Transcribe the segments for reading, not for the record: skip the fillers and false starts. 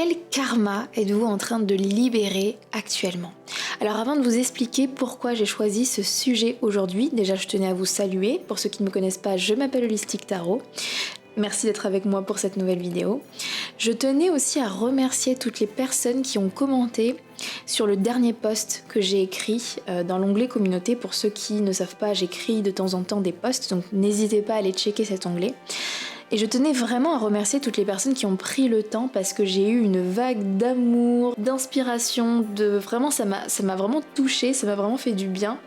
Quel karma êtes-vous en train de libérer actuellement? Alors avant de vous expliquer pourquoi j'ai choisi ce sujet aujourd'hui, déjà je tenais à vous saluer. Pour ceux qui ne me connaissent pas, je m'appelle Holistic Tarot. Merci d'être avec moi pour cette nouvelle vidéo. Je tenais aussi à remercier toutes les personnes qui ont commenté sur le dernier post que j'ai écrit dans l'onglet communauté. Pour ceux qui ne savent pas, j'écris de temps en temps des posts, donc n'hésitez pas à aller checker cet onglet. Et je tenais vraiment à remercier toutes les personnes qui ont pris le temps parce que j'ai eu une vague d'amour, d'inspiration, vraiment ça m'a vraiment touchée, ça m'a vraiment fait du bien.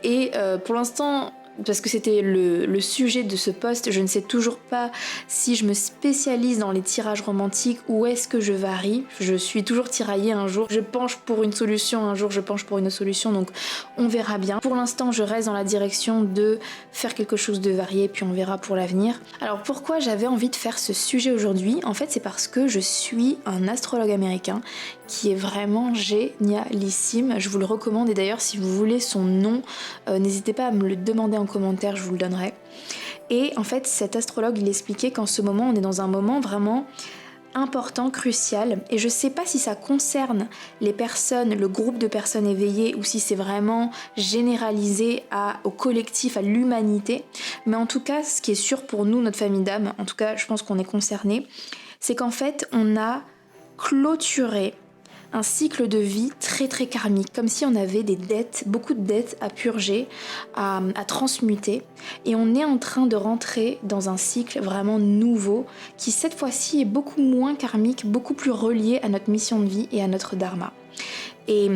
Et pour l'instant, parce que c'était le sujet de ce post, je ne sais toujours pas si je me spécialise dans les tirages romantiques ou est-ce que je varie. Je suis toujours tiraillée, un jour je penche pour une solution, un jour je penche pour une autre solution, donc on verra bien. Pour l'instant je reste dans la direction de faire quelque chose de varié, puis on verra pour l'avenir. Alors pourquoi j'avais envie de faire ce sujet aujourd'hui? En fait c'est parce que je suis un astrologue américain qui est vraiment génialissime, je vous le recommande, et d'ailleurs si vous voulez son nom, n'hésitez pas à me le demander en commentaire, je vous le donnerai. Et en fait cet astrologue il expliquait qu'en ce moment on est dans un moment vraiment important, crucial, et je sais pas si ça concerne les personnes, le groupe de personnes éveillées, ou si c'est vraiment généralisé au collectif, à l'humanité, mais en tout cas ce qui est sûr pour nous, notre famille d'âme, en tout cas je pense qu'on est concernés, c'est qu'en fait on a clôturé un cycle de vie très très karmique, comme si on avait des dettes, beaucoup de dettes à purger, à transmuter, et on est en train de rentrer dans un cycle vraiment nouveau, qui cette fois-ci est beaucoup moins karmique, beaucoup plus relié à notre mission de vie et à notre dharma. Et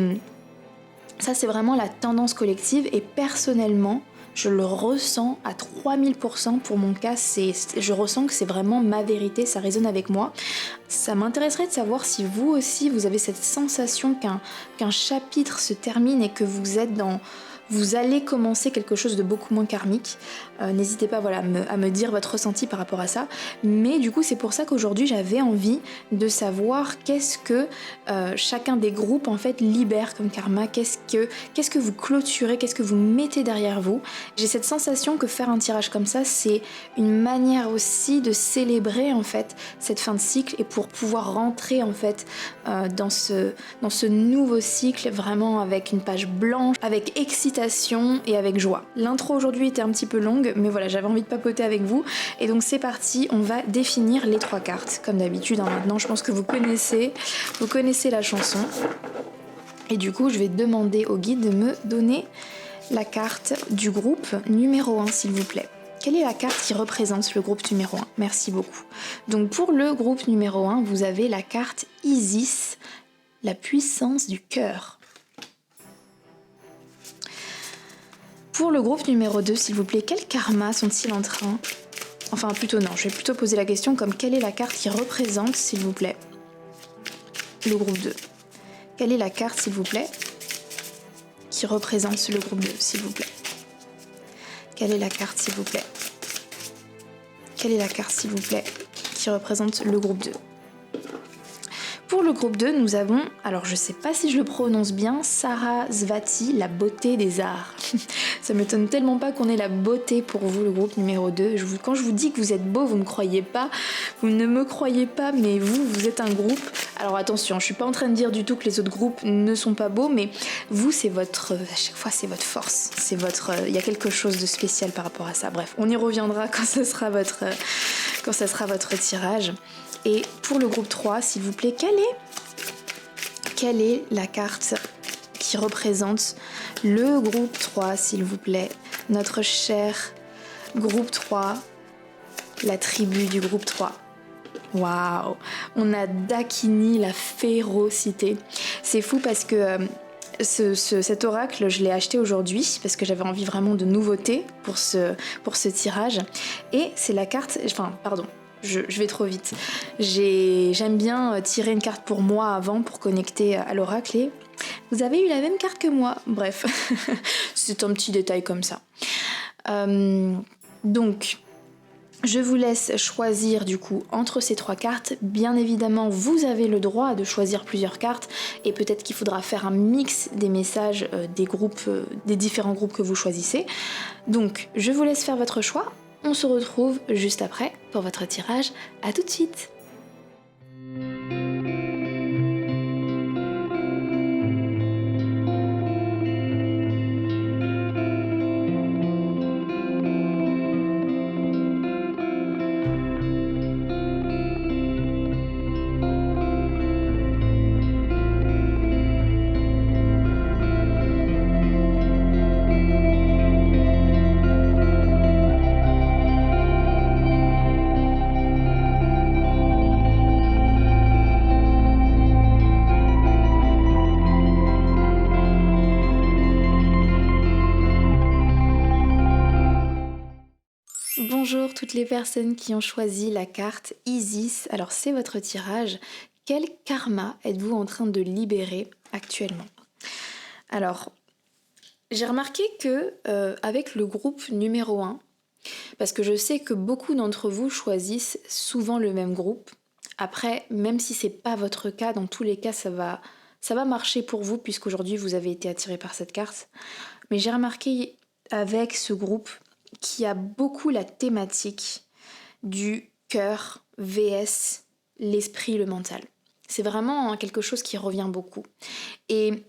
ça c'est vraiment la tendance collective, et personnellement, je le ressens à 3000%. Pour mon cas, je ressens que c'est vraiment ma vérité, ça résonne avec moi. Ça m'intéresserait de savoir si vous aussi, vous avez cette sensation qu'un chapitre se termine et que vous allez commencer quelque chose de beaucoup moins karmique. N'hésitez pas à me dire votre ressenti par rapport à ça. Mais du coup, c'est pour ça qu'aujourd'hui, j'avais envie de savoir qu'est-ce que chacun des groupes en fait libère comme karma, qu'est-ce que vous clôturez, qu'est-ce que vous mettez derrière vous. J'ai cette sensation que faire un tirage comme ça, c'est une manière aussi de célébrer en fait cette fin de cycle, et pour pouvoir rentrer en fait dans ce nouveau cycle vraiment avec une page blanche, avec excitation et avec joie. L'intro aujourd'hui était un petit peu longue, mais voilà, j'avais envie de papoter avec vous, et donc c'est parti, on va définir les 3 cartes comme d'habitude. Maintenant je pense que vous connaissez la chanson, et du coup je vais demander au guide de me donner la carte du groupe numéro 1 s'il vous plaît. Quelle est la carte qui représente le groupe numéro 1? Merci beaucoup. Donc pour le groupe numéro 1, vous avez la carte Isis, la puissance du cœur. Pour le groupe numéro 2, s'il vous plaît, quel karma sont-ils en train... Enfin plutôt non, je vais plutôt poser la question comme quelle est la carte qui représente, s'il vous plaît, le groupe 2. Quelle est la carte, s'il vous plaît, qui représente le groupe 2, s'il vous plaît? Quelle est la carte, s'il vous plaît? Quelle est la carte, s'il vous plaît, qui représente le groupe 2? Pour le groupe 2, nous avons, alors je sais pas si je le prononce bien, Sarasvati, la beauté des arts. Ça m'étonne tellement pas qu'on ait la beauté pour vous, le groupe numéro 2. Quand je vous dis que vous êtes beau, vous me croyez pas, vous ne me croyez pas, mais vous êtes un groupe. Alors attention, je suis pas en train de dire du tout que les autres groupes ne sont pas beaux, mais vous, c'est votre, à chaque fois c'est votre force, c'est votre, il y a quelque chose de spécial par rapport à ça. Bref, on y reviendra quand ça sera votre tirage. Et pour le groupe 3, s'il vous plaît, quelle est la carte qui représente le groupe 3, s'il vous plaît? Notre cher groupe 3, la tribu du groupe 3. Waouh! On a Dakini, la férocité. C'est fou parce que cet oracle, je l'ai acheté aujourd'hui parce que j'avais envie vraiment de nouveautés pour ce tirage. Et c'est la carte... Enfin, pardon. Je vais trop vite. J'aime bien tirer une carte pour moi avant pour connecter à l'oracle, et vous avez eu la même carte que moi. Bref, c'est un petit détail comme ça. Donc, je vous laisse choisir du coup entre ces 3 cartes. Bien évidemment, vous avez le droit de choisir plusieurs cartes, et peut-être qu'il faudra faire un mix des messages des groupes, des différents groupes que vous choisissez. Donc, je vous laisse faire votre choix. On se retrouve juste après pour votre tirage. À tout de suite. Bonjour toutes les personnes qui ont choisi la carte Isis. Alors c'est votre tirage. Quel karma êtes-vous en train de libérer actuellement? Alors, j'ai remarqué que avec le groupe numéro 1, parce que je sais que beaucoup d'entre vous choisissent souvent le même groupe. Après, même si c'est pas votre cas, dans tous les cas, ça va marcher pour vous puisqu'aujourd'hui vous avez été attiré par cette carte. Mais j'ai remarqué avec ce groupe qu'il y a beaucoup la thématique du cœur vs l'esprit, le mental. C'est vraiment quelque chose qui revient beaucoup. Et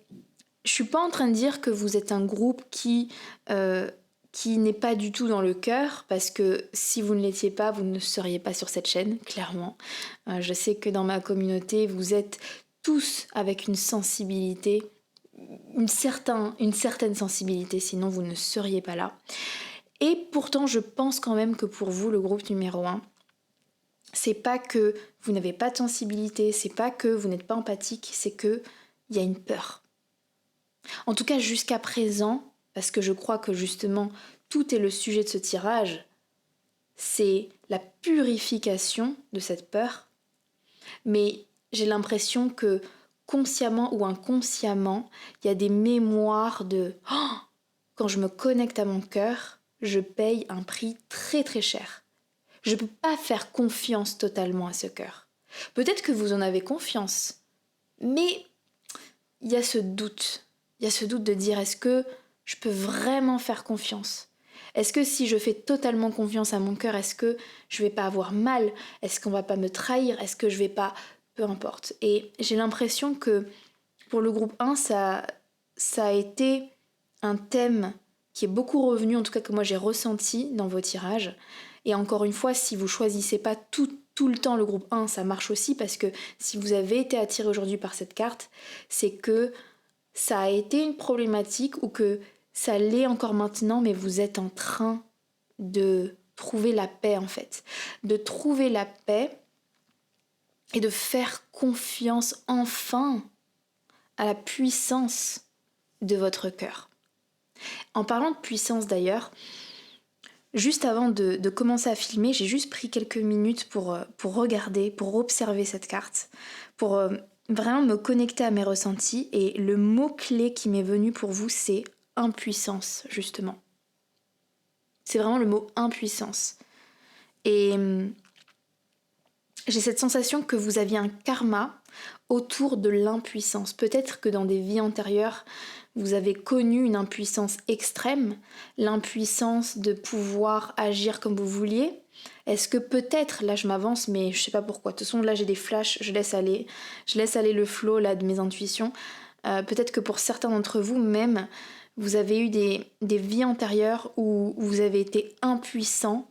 je suis pas en train de dire que vous êtes un groupe qui n'est pas du tout dans le cœur, parce que si vous ne l'étiez pas, vous ne seriez pas sur cette chaîne, clairement. Je sais que dans ma communauté, vous êtes tous avec une sensibilité, une certaine sensibilité, sinon vous ne seriez pas là. Et pourtant, je pense quand même que pour vous, le groupe numéro 1, c'est pas que vous n'avez pas de sensibilité, c'est pas que vous n'êtes pas empathique, c'est que il y a une peur. En tout cas, jusqu'à présent, parce que je crois que justement, tout est le sujet de ce tirage, c'est la purification de cette peur. Mais j'ai l'impression que consciemment ou inconsciemment, il y a des mémoires de oh, quand je me connecte à mon cœur, je paye un prix très très cher. Je ne peux pas faire confiance totalement à ce cœur. Peut-être que vous en avez confiance, mais il y a ce doute. Il y a ce doute de dire est-ce que je peux vraiment faire confiance? Est-ce que si je fais totalement confiance à mon cœur, est-ce que je vais pas avoir mal? Est-ce qu'on va pas me trahir? Est-ce que je vais pas... Peu importe. Et j'ai l'impression que pour le groupe 1, ça a été un thème qui est beaucoup revenu, en tout cas que moi j'ai ressenti dans vos tirages. Et encore une fois, si vous choisissez pas tout le temps le groupe 1, ça marche aussi, parce que si vous avez été attiré aujourd'hui par cette carte, c'est que ça a été une problématique ou que ça l'est encore maintenant, mais vous êtes en train de trouver la paix en fait. De trouver la paix et de faire confiance enfin à la puissance de votre cœur. En parlant de puissance d'ailleurs, juste avant de commencer à filmer, j'ai juste pris quelques minutes pour regarder, pour observer cette carte, pour vraiment me connecter à mes ressentis. Et le mot-clé qui m'est venu pour vous, c'est impuissance, justement. C'est vraiment le mot impuissance. Et j'ai cette sensation que vous aviez un karma autour de l'impuissance. Peut-être que dans des vies antérieures, vous avez connu une impuissance extrême, l'impuissance de pouvoir agir comme vous vouliez. Est-ce que peut-être, là je m'avance, mais je sais pas pourquoi, de toute façon là j'ai des flashs, je laisse aller le flow là de mes intuitions. Peut-être que pour certains d'entre vous même, vous avez eu des vies antérieures où vous avez été impuissant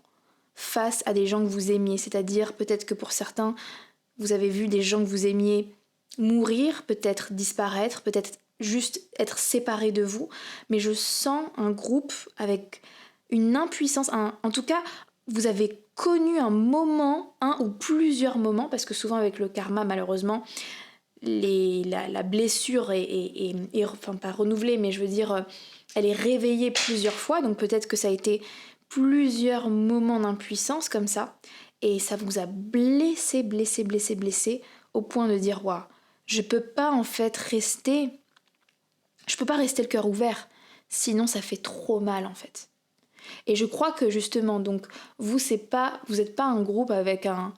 face à des gens que vous aimiez. C'est-à-dire peut-être que pour certains, vous avez vu des gens que vous aimiez mourir, peut-être disparaître, peut-être juste être séparés de vous. Mais je sens un groupe avec une impuissance. En tout cas, vous avez connu un moment, un ou plusieurs moments, parce que souvent avec le karma, malheureusement, la blessure est enfin pas renouvelée, mais je veux dire, elle est réveillée plusieurs fois. Donc peut-être que ça a été plusieurs moments d'impuissance comme ça, et ça vous a blessé au point de dire waouh, je peux pas rester le cœur ouvert, sinon ça fait trop mal en fait. Et je crois que justement, donc vous êtes pas un groupe avec un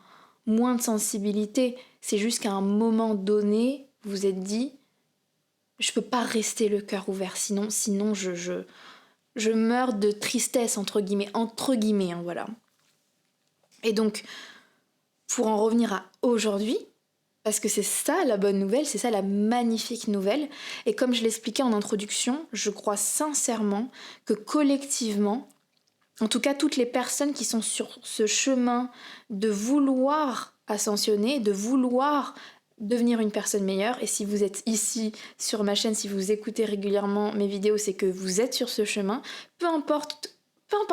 moins de sensibilité, c'est juste qu'à un moment donné vous vous êtes dit je peux pas rester le cœur ouvert, sinon je meurs de tristesse, entre guillemets, hein, voilà. Et donc, pour en revenir à aujourd'hui, parce que c'est ça la bonne nouvelle, c'est ça la magnifique nouvelle, et comme je l'expliquais en introduction, je crois sincèrement que collectivement, en tout cas toutes les personnes qui sont sur ce chemin de vouloir ascensionner, de vouloir devenir une personne meilleure, et si vous êtes ici sur ma chaîne, si vous écoutez régulièrement mes vidéos, c'est que vous êtes sur ce chemin, peu importe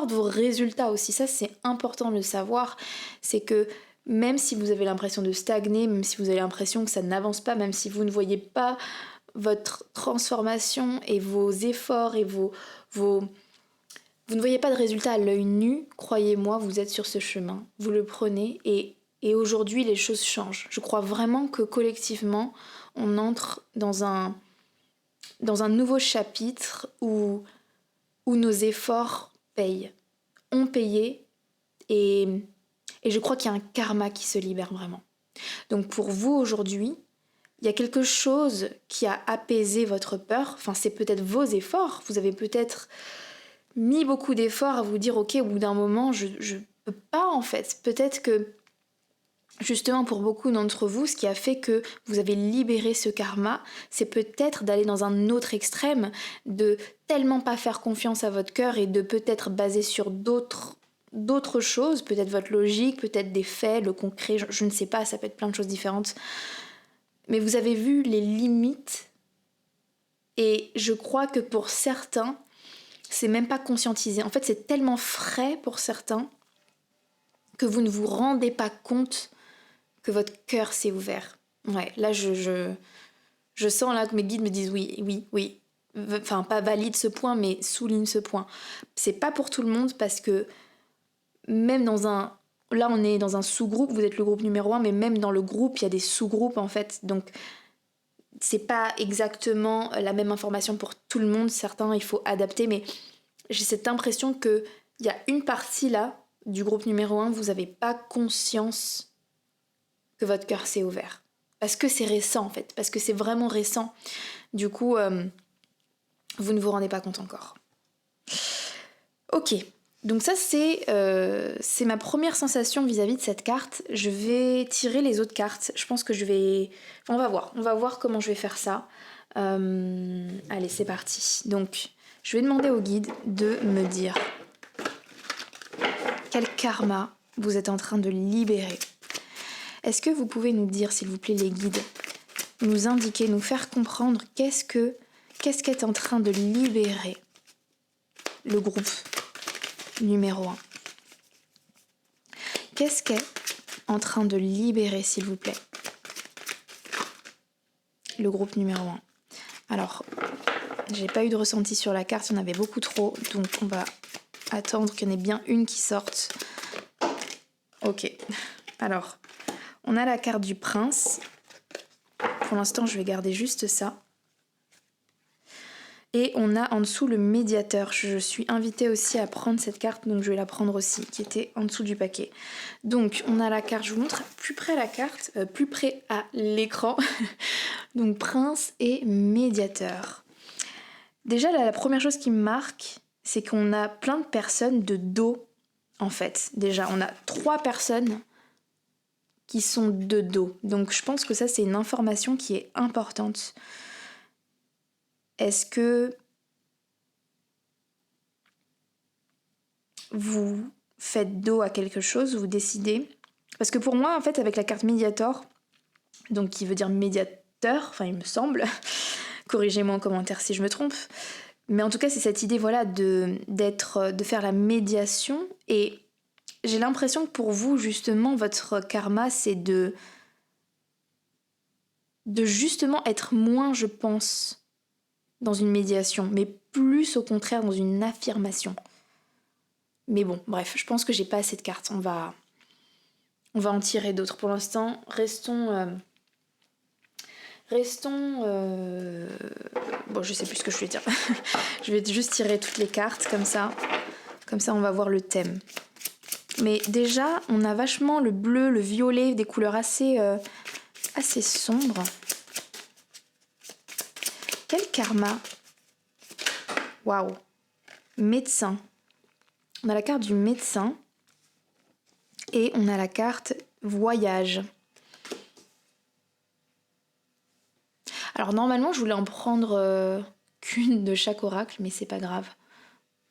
vos résultats aussi, ça c'est important de le savoir, c'est que même si vous avez l'impression de stagner, même si vous avez l'impression que ça n'avance pas, même si vous ne voyez pas votre transformation et vos efforts et vos Vous ne voyez pas de résultat à l'œil nu, croyez-moi, vous êtes sur ce chemin. Vous le prenez et aujourd'hui les choses changent. Je crois vraiment que collectivement, on entre dans un nouveau chapitre où nos efforts payent, ont payé et je crois qu'il y a un karma qui se libère vraiment. Donc pour vous aujourd'hui, il y a quelque chose qui a apaisé votre peur, enfin c'est peut-être vos efforts, vous avez peut-être mis beaucoup d'efforts à vous dire ok au bout d'un moment je peux pas en fait, peut-être que justement pour beaucoup d'entre vous ce qui a fait que vous avez libéré ce karma c'est peut-être d'aller dans un autre extrême, de tellement pas faire confiance à votre cœur et de peut-être baser sur d'autres choses, peut-être votre logique, peut-être des faits, le concret, je ne sais pas, ça peut être plein de choses différentes. Mais vous avez vu les limites et je crois que pour certains, c'est même pas conscientisé. En fait, c'est tellement frais pour certains que vous ne vous rendez pas compte que votre cœur s'est ouvert. Ouais, là, je sens là que mes guides me disent oui. Enfin, pas valide ce point, mais souligne ce point. C'est pas pour tout le monde parce que même dans un... Là, on est dans un sous-groupe, vous êtes le groupe numéro 1, mais même dans le groupe, il y a des sous-groupes en fait. Donc, c'est pas exactement la même information pour tout le monde. Certains, il faut adapter, mais j'ai cette impression qu'il y a une partie là, du groupe numéro 1, vous n'avez pas conscience que votre cœur s'est ouvert. Parce que c'est récent en fait, parce que c'est vraiment récent. Du coup, vous ne vous rendez pas compte encore. Ok. Donc ça, c'est ma première sensation vis-à-vis de cette carte. Je vais tirer les autres cartes. Je pense que je vais... On va voir comment je vais faire ça. Allez, c'est parti. Donc, je vais demander au guide de me dire quel karma vous êtes en train de libérer. Est-ce que vous pouvez nous dire, s'il vous plaît, les guides, nous indiquer, nous faire comprendre qu'est-ce qu'est en train de libérer le groupe numéro 1. Qu'est-ce qu'est en train de libérer, s'il vous plaît, le groupe numéro 1. Alors, j'ai pas eu de ressenti sur la carte, il y en avait beaucoup trop, donc on va attendre qu'il y en ait bien une qui sorte. Ok, alors, on a la carte du prince. Pour l'instant, je vais garder juste ça. Et on a en dessous le médiateur. Je suis invitée aussi à prendre cette carte, donc je vais la prendre aussi, qui était en dessous du paquet. Donc on a la carte, je vous montre plus près la carte, plus près à l'écran. Donc prince et médiateur. Déjà la première chose qui me marque, c'est qu'on a plein de personnes de dos, en fait. Déjà, on a 3 personnes qui sont de dos. Donc je pense que ça, c'est une information qui est importante. Est-ce que vous faites dos à quelque chose, vous décidez? Parce que pour moi, en fait, avec la carte médiator, donc qui veut dire médiateur, enfin il me semble, corrigez-moi en commentaire si je me trompe, mais en tout cas c'est cette idée voilà de faire la médiation, et j'ai l'impression que pour vous justement votre karma c'est de justement être moins, je pense, dans une médiation, mais plus au contraire dans une affirmation. Mais bon, bref, je pense que j'ai pas assez de cartes. On va en tirer d'autres. Pour l'instant, restons. Bon, je sais plus ce que je voulais dire. Je vais juste tirer toutes les cartes comme ça. Comme ça, on va voir le thème. Mais déjà, on a vachement le bleu, le violet, des couleurs assez sombres. Quel karma! Waouh! Médecin. On a la carte du médecin et on a la carte voyage. Alors normalement je voulais en prendre qu'une de chaque oracle, mais c'est pas grave.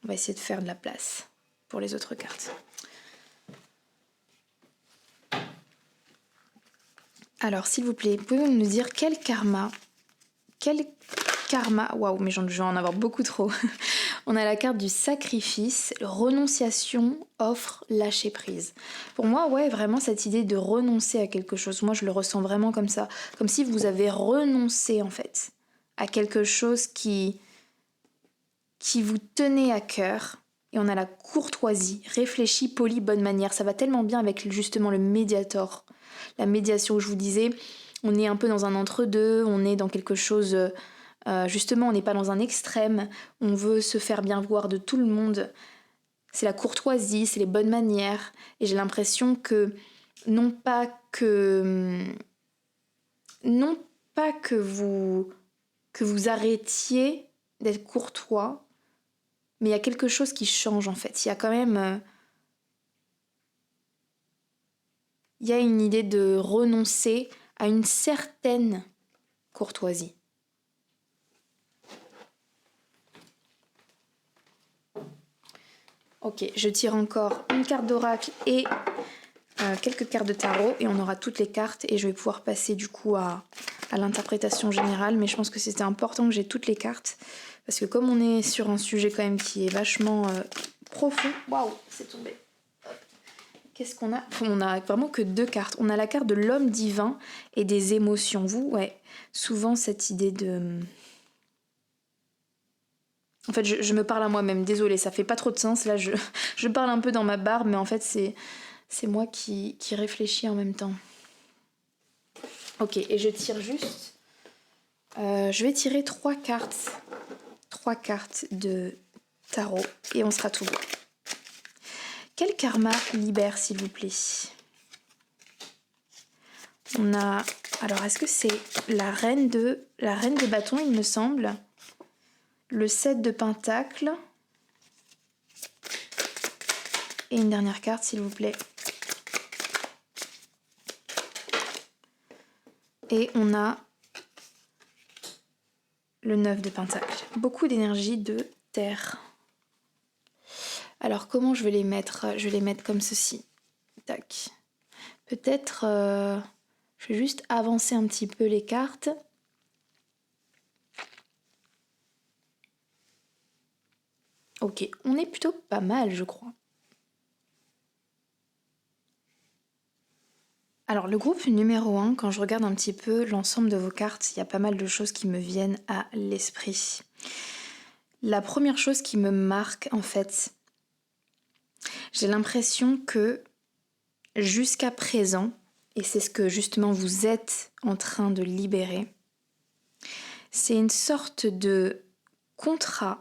On va essayer de faire de la place pour les autres cartes. Alors s'il vous plaît, pouvez-vous nous dire quel karma, waouh, mais je vais en avoir beaucoup trop. On a la carte du sacrifice, renonciation, offre, lâcher prise. Pour moi, ouais, vraiment cette idée de renoncer à quelque chose, moi je le ressens vraiment comme ça, comme si vous avez renoncé en fait à quelque chose qui vous tenait à cœur, Et on a la courtoisie, réfléchie, polie, bonne manière. Ça va tellement bien avec justement le médiator. La médiation où je vous disais, on est un peu dans un entre-deux, on est dans quelque chose... justement, on n'est pas dans un extrême, on veut se faire bien voir de tout le monde. C'est la courtoisie, c'est les bonnes manières. Et j'ai l'impression que non pas que vous arrêtiez d'être courtois, mais il y a quelque chose qui change en fait. Il y a quand même... il y a une idée de renoncer à une certaine courtoisie. Ok, je tire encore une carte d'oracle et quelques cartes de tarot et on aura toutes les cartes et je vais pouvoir passer du coup à l'interprétation générale, mais je pense que c'était important que j'ai toutes les cartes parce que comme on est sur un sujet quand même qui est vachement profond, waouh, c'est tombé. Qu'est-ce qu'on a ? On a vraiment que 2 cartes. On a la carte de l'homme divin et des émotions. Vous, ouais, souvent cette idée de... En fait, je me parle à moi-même. Désolée, ça fait pas trop de sens. Là, je parle un peu dans ma barbe, mais en fait, c'est moi qui réfléchis en même temps. Ok, et je tire juste... je vais tirer 3 cartes. 3 cartes de tarot et on sera tout bon. Quel karma libère, s'il vous plaît ? On a... Alors, est-ce que c'est la reine de bâtons, il me semble ? Le 7 de pentacles. Et une dernière carte, s'il vous plaît. Et on a le 9 de pentacles. Beaucoup d'énergie de terre. Alors, comment je vais les mettre ? Je vais les mettre comme ceci. Tac. Peut-être... je vais juste avancer un petit peu les cartes. Ok, on est plutôt pas mal, je crois. Alors, le groupe numéro 1, quand je regarde un petit peu l'ensemble de vos cartes, il y a pas mal de choses qui me viennent à l'esprit. La première chose qui me marque, en fait, j'ai l'impression que jusqu'à présent, et c'est ce que justement vous êtes en train de libérer, c'est une sorte de contrat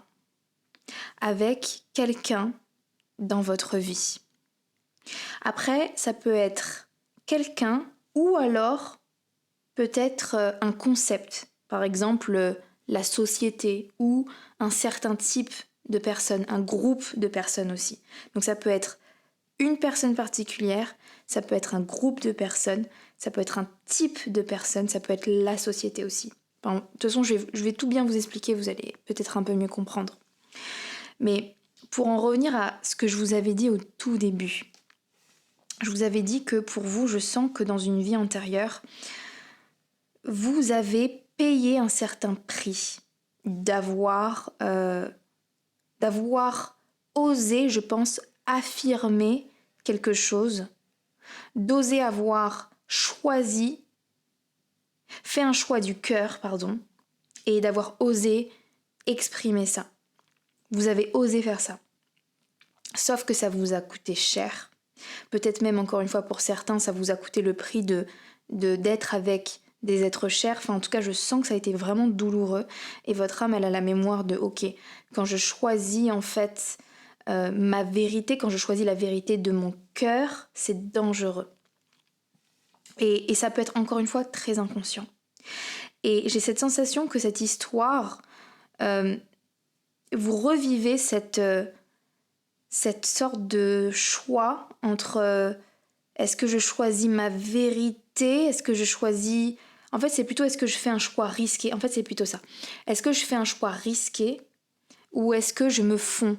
avec quelqu'un dans votre vie. Après, ça peut être quelqu'un ou alors peut-être un concept, par exemple la société ou un certain type de personnes, un groupe de personnes aussi. Donc ça peut être une personne particulière, ça peut être un groupe de personnes, ça peut être un type de personnes, ça peut être la société aussi. Enfin, de toute façon, je vais tout bien vous expliquer, vous allez peut-être un peu mieux comprendre. Mais pour en revenir à ce que je vous avais dit au tout début, je vous avais dit que pour vous, je sens que dans une vie antérieure, vous avez payé un certain prix d'avoir osé, je pense, affirmer quelque chose, d'oser avoir choisi, fait un choix du cœur, pardon, et d'avoir osé exprimer ça. Vous avez osé faire ça. Sauf que ça vous a coûté cher. Peut-être même, encore une fois, pour certains, ça vous a coûté le prix d'être avec des êtres chers. Enfin, en tout cas, je sens que ça a été vraiment douloureux. Et votre âme, elle a la mémoire de, ok, quand je choisis, en fait, ma vérité, quand je choisis la vérité de mon cœur, c'est dangereux. Et ça peut être, encore une fois, très inconscient. Et j'ai cette sensation que cette histoire, vous revivez cette sorte de choix entre est-ce que je choisis ma vérité, est-ce que je choisis... En fait, c'est plutôt est-ce que je fais un choix risqué. En fait, c'est plutôt ça. Est-ce que je fais un choix risqué ou est-ce que je me fonds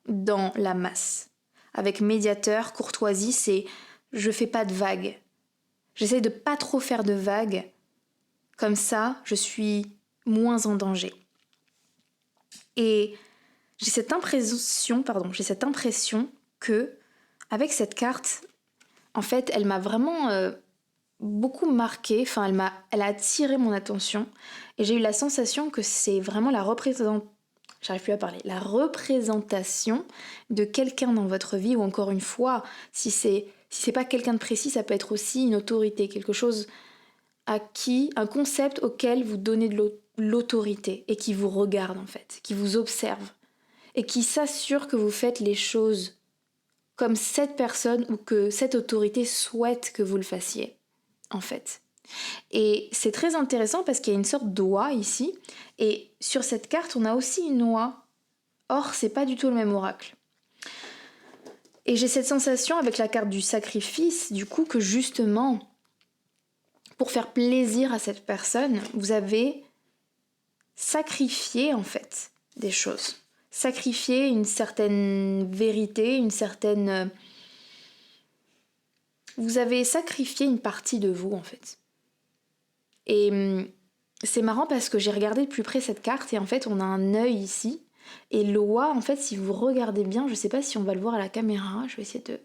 dans la masse ? Avec médiateur, courtoisie, c'est je fais pas de vagues. J'essaie de pas trop faire de vagues. Comme ça, je suis moins en danger. Et j'ai cette impression que, avec cette carte, en fait, elle m'a vraiment beaucoup marquée. Enfin, elle a attiré mon attention. Et j'ai eu la sensation que c'est vraiment la représentation. j'arrive plus à parler, la représentation de quelqu'un dans votre vie, ou encore une fois, si c'est pas quelqu'un de précis, ça peut être aussi une autorité, quelque chose un concept auquel vous donnez de l'autorité et qui vous regarde en fait, qui vous observe et qui s'assure que vous faites les choses comme cette personne ou que cette autorité souhaite que vous le fassiez en fait. Et c'est très intéressant parce qu'il y a une sorte d'oie ici, et sur cette carte on a aussi une oie. Or c'est pas du tout le même oracle. Et j'ai cette sensation avec la carte du sacrifice, du coup, que justement, pour faire plaisir à cette personne, vous avez sacrifié en fait des choses. Sacrifié une certaine vérité, une certaine... Vous avez sacrifié une partie de vous en fait. Et c'est marrant parce que j'ai regardé de plus près cette carte et en fait on a un œil ici. Et l'oie, en fait, si vous regardez bien, je sais pas si on va le voir à la caméra, je vais essayer de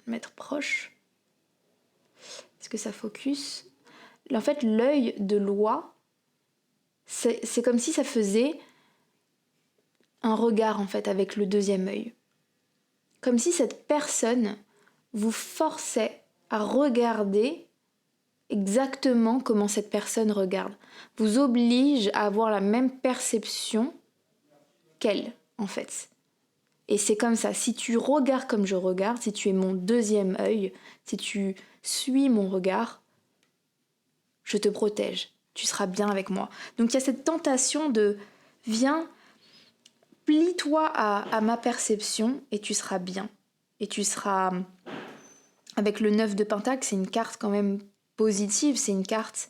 mettre proche. Est-ce que ça focus ? En fait, l'œil de l'oie, c'est comme si ça faisait un regard en fait avec le deuxième œil. Comme si cette personne vous forçait à regarder exactement comment cette personne regarde. Vous oblige à avoir la même perception qu'elle, en fait. Et c'est comme ça, si tu regardes comme je regarde, si tu es mon deuxième œil, si tu suis mon regard, je te protège, tu seras bien avec moi. Donc il y a cette tentation de viens, plie-toi à ma perception et tu seras bien. Et tu seras... Avec le 9 de Pentacle, c'est une carte quand même positive, c'est une carte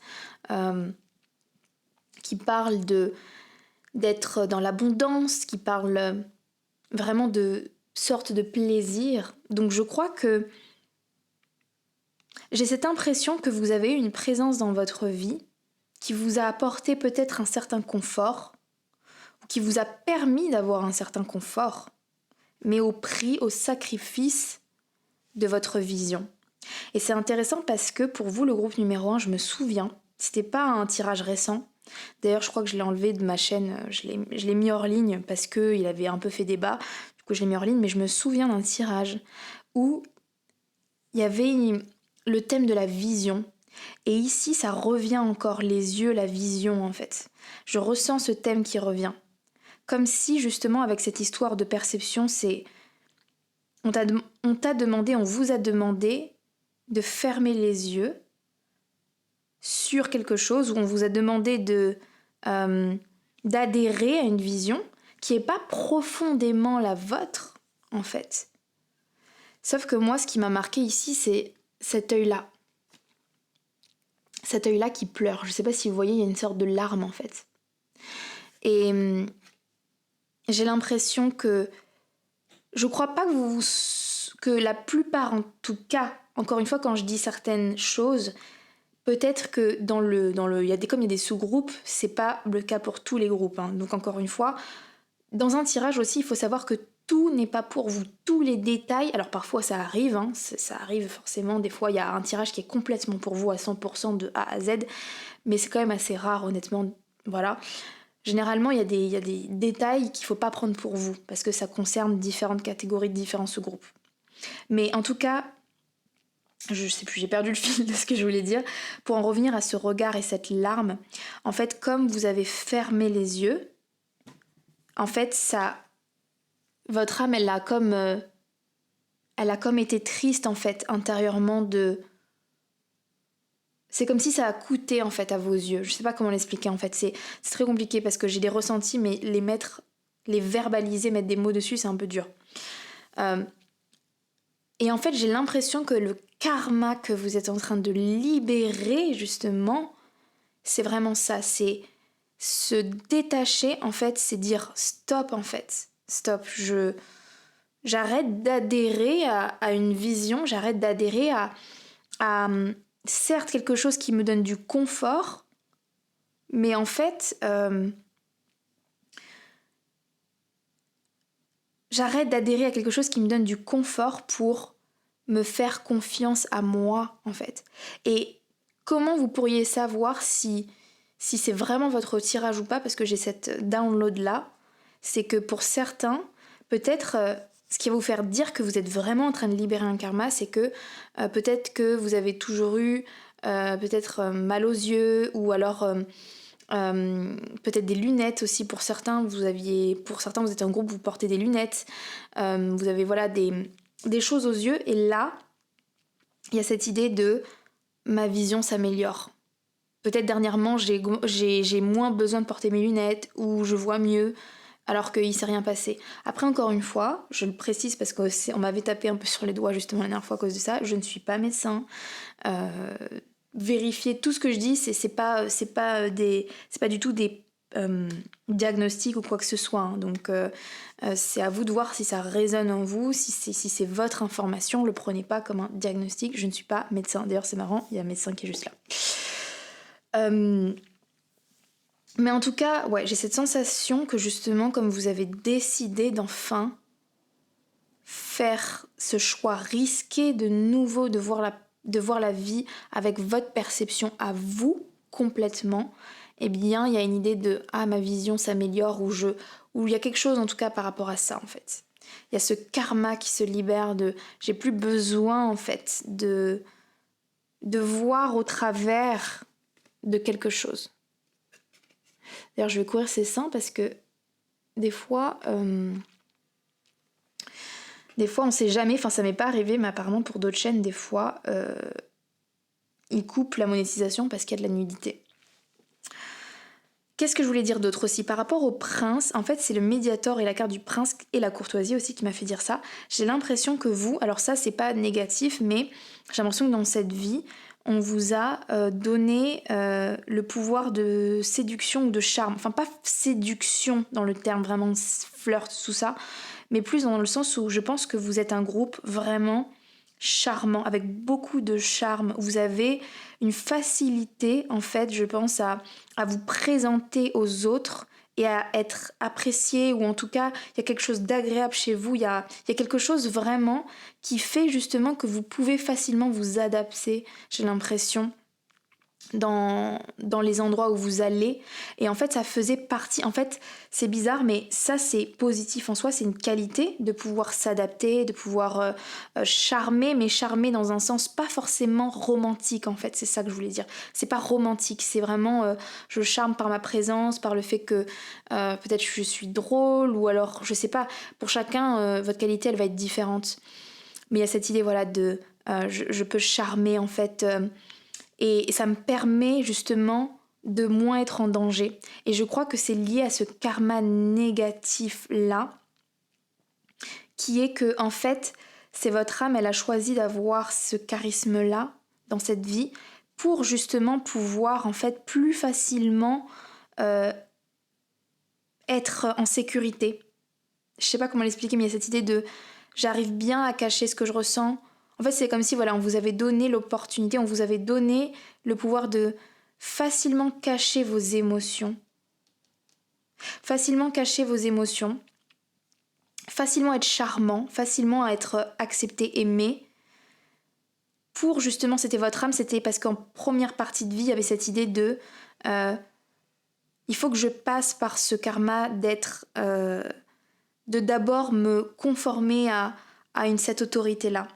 qui parle d'être dans l'abondance, qui parle vraiment de sorte de plaisir. Donc je crois que j'ai cette impression que vous avez eu une présence dans votre vie qui vous a apporté peut-être un certain confort, ou qui vous a permis d'avoir un certain confort, mais au prix, au sacrifice de votre vision. Et c'est intéressant parce que pour vous, le groupe numéro 1, je me souviens, c'était pas un tirage récent. D'ailleurs, je crois que je l'ai enlevé de ma chaîne, je l'ai mis hors ligne parce qu'il avait un peu fait débat, du coup je l'ai mis hors ligne, mais je me souviens d'un tirage où il y avait le thème de la vision. Et ici, ça revient encore, les yeux, la vision en fait. Je ressens ce thème qui revient. Comme si justement avec cette histoire de perception, on vous a demandé de fermer les yeux sur quelque chose, où on vous a demandé d'adhérer à une vision qui n'est pas profondément la vôtre, en fait. Sauf que moi, ce qui m'a marqué ici, c'est cet œil-là. Cet œil-là qui pleure. Je ne sais pas si vous voyez, il y a une sorte de larme, en fait. Et j'ai l'impression que... Je crois pas que la plupart, en tout cas, encore une fois, quand je dis certaines choses, peut-être que il y a des sous-groupes, c'est pas le cas pour tous les groupes. Hein. Donc encore une fois, dans un tirage aussi, il faut savoir que tout n'est pas pour vous, tous les détails. Alors parfois ça arrive, hein, ça arrive forcément. Des fois il y a un tirage qui est complètement pour vous à 100% de A à Z, mais c'est quand même assez rare, honnêtement. Voilà. Généralement, il y a des détails qu'il faut pas prendre pour vous parce que ça concerne différentes catégories, différents sous-groupes. Mais en tout cas, je sais plus, j'ai perdu le fil de ce que je voulais dire. Pour en revenir à ce regard et cette larme, en fait, comme vous avez fermé les yeux, en fait, votre âme, elle a comme été triste, en fait, intérieurement C'est comme si ça a coûté, en fait, à vos yeux. Je sais pas comment l'expliquer, en fait. C'est très compliqué parce que j'ai des ressentis, mais les verbaliser, mettre des mots dessus, c'est un peu dur. Et en fait, j'ai l'impression que le karma que vous êtes en train de libérer, justement, c'est vraiment ça. C'est se détacher, en fait, c'est dire stop, en fait. Stop, j'arrête d'adhérer à une vision, j'arrête d'adhérer à certes quelque chose qui me donne du confort, mais en fait, j'arrête d'adhérer à quelque chose qui me donne du confort pour me faire confiance à moi, en fait. Et comment vous pourriez savoir si c'est vraiment votre tirage ou pas, parce que j'ai cette download-là, c'est que pour certains, peut-être ce qui va vous faire dire que vous êtes vraiment en train de libérer un karma, c'est que peut-être que vous avez toujours eu peut-être mal aux yeux, ou alors peut-être des lunettes aussi. Pour certains, vous êtes un groupe, vous portez des lunettes, vous avez voilà des choses aux yeux, et là, il y a cette idée de ma vision s'améliore. Peut-être dernièrement, j'ai moins besoin de porter mes lunettes, ou je vois mieux, alors qu'il s'est rien passé. Après, encore une fois, je le précise parce qu'on m'avait tapé un peu sur les doigts justement la dernière fois à cause de ça, je ne suis pas médecin. Vérifier tout ce que je dis, c'est pas du tout des diagnostics ou quoi que ce soit, hein. Donc c'est à vous de voir si ça résonne en vous, si c'est votre information, le prenez pas comme un diagnostic. Je ne suis pas médecin, d'ailleurs c'est marrant, il y a un médecin qui est juste là. Mais en tout cas, ouais, j'ai cette sensation que justement, comme vous avez décidé d'enfin faire ce choix risqué de nouveau de voir la vie avec votre perception à vous complètement, eh bien, il y a une idée de « Ah, ma vision s'améliore » ou il y a quelque chose en tout cas par rapport à ça en fait. Il y a ce karma qui se libère de « J'ai plus besoin en fait de voir au travers de quelque chose ». D'ailleurs, je vais courir ces seins parce que des fois, on sait jamais, enfin ça m'est pas arrivé, mais apparemment pour d'autres chaînes, des fois, ils coupent la monétisation parce qu'il y a de la nudité. Qu'est-ce que je voulais dire d'autre aussi? Par rapport au prince, en fait c'est le médiator et la carte du prince et la courtoisie aussi qui m'a fait dire ça. J'ai l'impression que vous, alors ça c'est pas négatif, mais j'ai l'impression que dans cette vie, on vous a donné le pouvoir de séduction ou de charme. Enfin pas séduction dans le terme vraiment flirt, tout ça, mais plus dans le sens où je pense que vous êtes un groupe vraiment charmant, avec beaucoup de charme. Vous avez une facilité, en fait, je pense, à vous présenter aux autres et à être apprécié, ou en tout cas, il y a quelque chose d'agréable chez vous, il y a quelque chose vraiment qui fait justement que vous pouvez facilement vous adapter, j'ai l'impression, dans les endroits où vous allez. Et en fait ça faisait partie, en fait c'est bizarre mais ça c'est positif en soi, c'est une qualité de pouvoir s'adapter, de pouvoir charmer, mais charmer dans un sens pas forcément romantique en fait, c'est ça que je voulais dire. C'est pas romantique, c'est vraiment je charme par ma présence, par le fait que peut-être je suis drôle, ou alors je sais pas, pour chacun votre qualité elle va être différente, mais il y a cette idée voilà de je peux charmer en fait, et ça me permet justement de moins être en danger. Et je crois que c'est lié à ce karma négatif-là, qui est que, en fait, c'est votre âme, elle a choisi d'avoir ce charisme-là dans cette vie pour justement pouvoir, en fait, plus facilement être en sécurité. Je sais pas comment l'expliquer, mais il y a cette idée de j'arrive bien à cacher ce que je ressens. En fait, c'est comme si voilà, on vous avait donné l'opportunité, on vous avait donné le pouvoir de facilement cacher vos émotions. Facilement cacher vos émotions. Facilement être charmant, facilement être accepté, aimé. Pour justement, c'était votre âme, c'était parce qu'en première partie de vie, il y avait cette idée de il faut que je passe par ce karma d'être de d'abord me conformer à cette autorité-là.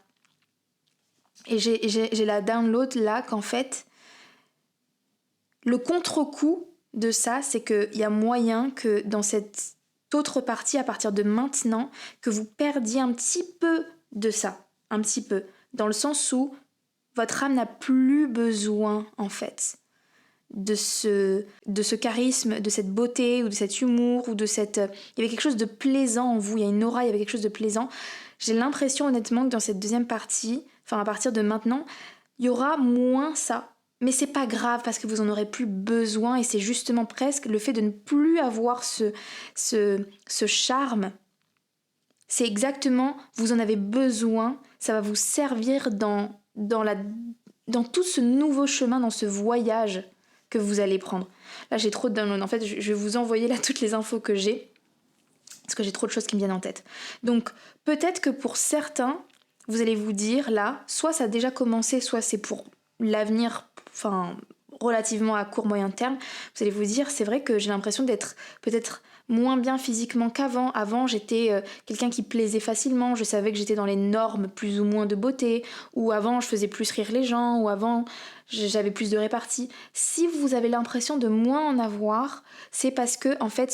Et j'ai la download là qu'en fait, le contre-coup de ça, c'est qu'il y a moyen que dans cette autre partie, à partir de maintenant, que vous perdiez un petit peu de ça. Un petit peu. Dans le sens où votre âme n'a plus besoin, en fait, de ce charisme, de cette beauté, ou de cet humour, ou de cette... Il y avait quelque chose de plaisant en vous, il y a une aura, il y avait quelque chose de plaisant. J'ai l'impression honnêtement que dans cette deuxième partie, enfin à partir de maintenant, il y aura moins ça. Mais c'est pas grave parce que vous en aurez plus besoin, et c'est justement presque le fait de ne plus avoir ce charme. C'est exactement, vous en avez besoin, ça va vous servir dans tout ce nouveau chemin, dans ce voyage que vous allez prendre. Là j'ai trop de downloads, en fait je vais vous envoyer là toutes les infos que j'ai, parce que j'ai trop de choses qui me viennent en tête. Donc peut-être que pour certains, vous allez vous dire là, soit ça a déjà commencé, soit c'est pour l'avenir, enfin relativement à court moyen terme, vous allez vous dire c'est vrai que j'ai l'impression d'être peut-être moins bien physiquement qu'avant. Avant, j'étais quelqu'un qui plaisait facilement, je savais que j'étais dans les normes plus ou moins de beauté, ou avant, je faisais plus rire les gens, ou avant, j'avais plus de répartie. Si vous avez l'impression de moins en avoir, c'est parce que, en fait,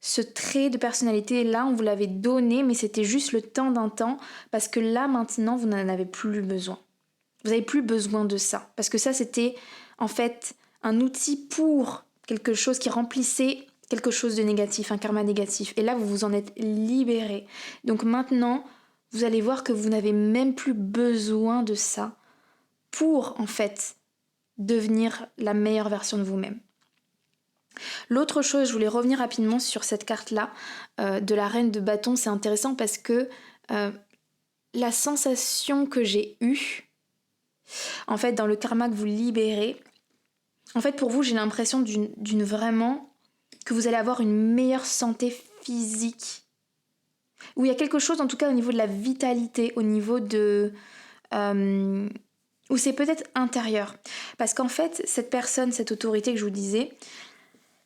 ce trait de personnalité là on vous l'avait donné mais c'était juste le temps d'un temps parce que là maintenant vous n'en avez plus besoin. Vous n'avez plus besoin de ça parce que ça c'était en fait un outil pour quelque chose qui remplissait quelque chose de négatif, un karma négatif et là vous vous en êtes libéré. Donc maintenant vous allez voir que vous n'avez même plus besoin de ça pour en fait devenir la meilleure version de vous-même. L'autre chose, je voulais revenir rapidement sur cette carte-là de la reine de bâton, c'est intéressant parce que la sensation que j'ai eue, en fait, dans le karma que vous libérez, en fait, pour vous, j'ai l'impression d'une vraiment que vous allez avoir une meilleure santé physique. Où il y a quelque chose, en tout cas, au niveau de la vitalité, au niveau de... où c'est peut-être intérieur. Parce qu'en fait, cette personne, cette autorité que je vous disais,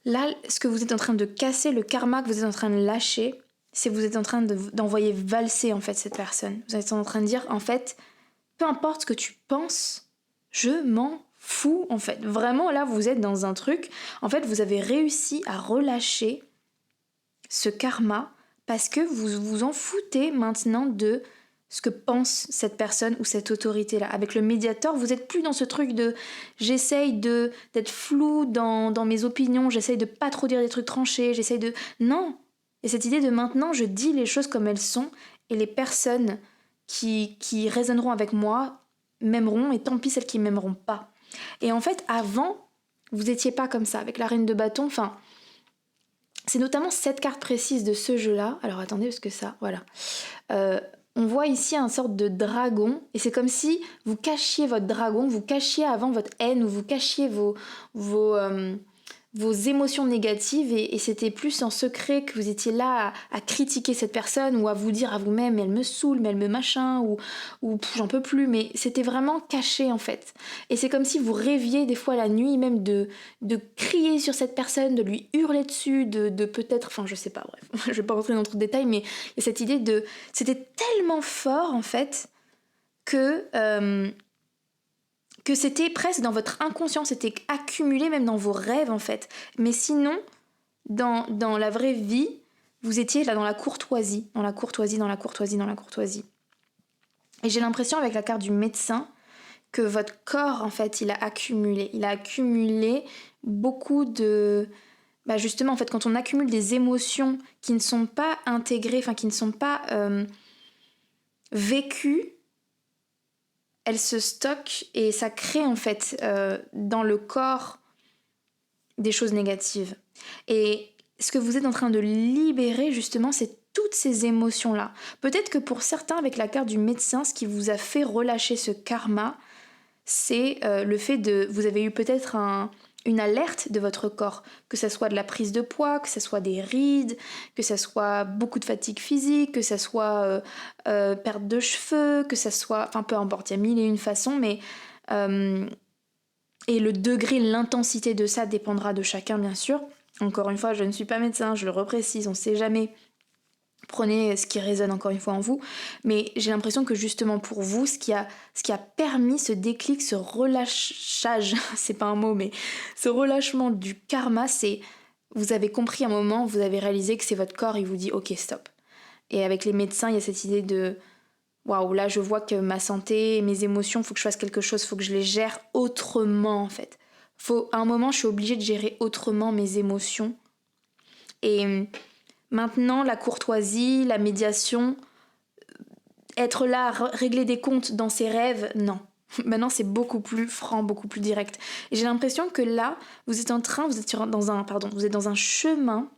là, ce que vous êtes en train de casser, le karma que vous êtes en train de lâcher, c'est que vous êtes en train d'envoyer valser en fait cette personne. Vous êtes en train de dire en fait, peu importe ce que tu penses, je m'en fous en fait. Vraiment là, vous êtes dans un truc, en fait, vous avez réussi à relâcher ce karma parce que vous vous en foutez maintenant de ce que pense cette personne ou cette autorité-là. Avec le médiateur, vous n'êtes plus dans ce truc de j'essaye d'être flou dans mes opinions, j'essaye de pas trop dire des trucs tranchés, j'essaye de... Non. Et cette idée de maintenant, je dis les choses comme elles sont et les personnes qui résonneront avec moi m'aimeront et tant pis celles qui m'aimeront pas. Et en fait, avant, vous étiez pas comme ça. Avec la reine de bâton, enfin... C'est notamment cette carte précise de ce jeu-là. Alors attendez, parce que ça, voilà. On voit ici un sorte de dragon, et c'est comme si vous cachiez votre dragon, vous cachiez avant votre haine, ou vous cachiez vos émotions négatives, et c'était plus en secret que vous étiez là à critiquer cette personne, ou à vous dire à vous-même, elle me saoule, mais elle me machin, ou j'en peux plus, mais c'était vraiment caché en fait. Et c'est comme si vous rêviez des fois la nuit même de crier sur cette personne, de lui hurler dessus, de peut-être, enfin je sais pas, bref, je vais pas rentrer dans trop de détails, mais il y a cette idée de... C'était tellement fort en fait que c'était presque dans votre inconscient, c'était accumulé même dans vos rêves en fait. Mais sinon, dans la vraie vie, vous étiez là dans la courtoisie, dans la courtoisie, dans la courtoisie, dans la courtoisie. Et j'ai l'impression avec la carte du médecin que votre corps en fait, il a accumulé beaucoup de... Bah justement en fait, quand on accumule des émotions qui ne sont pas intégrées, enfin qui ne sont pas vécues, elle se stocke et ça crée en fait dans le corps des choses négatives. Et ce que vous êtes en train de libérer justement, c'est toutes ces émotions-là. Peut-être que pour certains, avec la carte du médecin, ce qui vous a fait relâcher ce karma, c'est le fait de... Vous avez eu peut-être une alerte de votre corps, que ça soit de la prise de poids, que ça soit des rides, que ça soit beaucoup de fatigue physique, que ça soit perte de cheveux, que ça soit... Enfin, peu importe, il y a mille et une façons, mais... et le degré, l'intensité de ça dépendra de chacun, bien sûr. Encore une fois, je ne suis pas médecin, je le reprécise, on ne sait jamais. Prenez ce qui résonne encore une fois en vous, mais j'ai l'impression que justement pour vous, ce qui a permis ce déclic, ce relâchage, c'est pas un mot, mais ce relâchement du karma, c'est vous avez compris un moment, vous avez réalisé que c'est votre corps, il vous dit ok stop. Et avec les médecins, il y a cette idée de waouh, là je vois que ma santé, mes émotions, faut que je fasse quelque chose, faut que je les gère autrement en fait. À un moment, je suis obligée de gérer autrement mes émotions. Et maintenant, la courtoisie, la médiation, être là, régler des comptes dans ses rêves, non. Maintenant, c'est beaucoup plus franc, beaucoup plus direct. Et j'ai l'impression que là, vous êtes dans un chemin,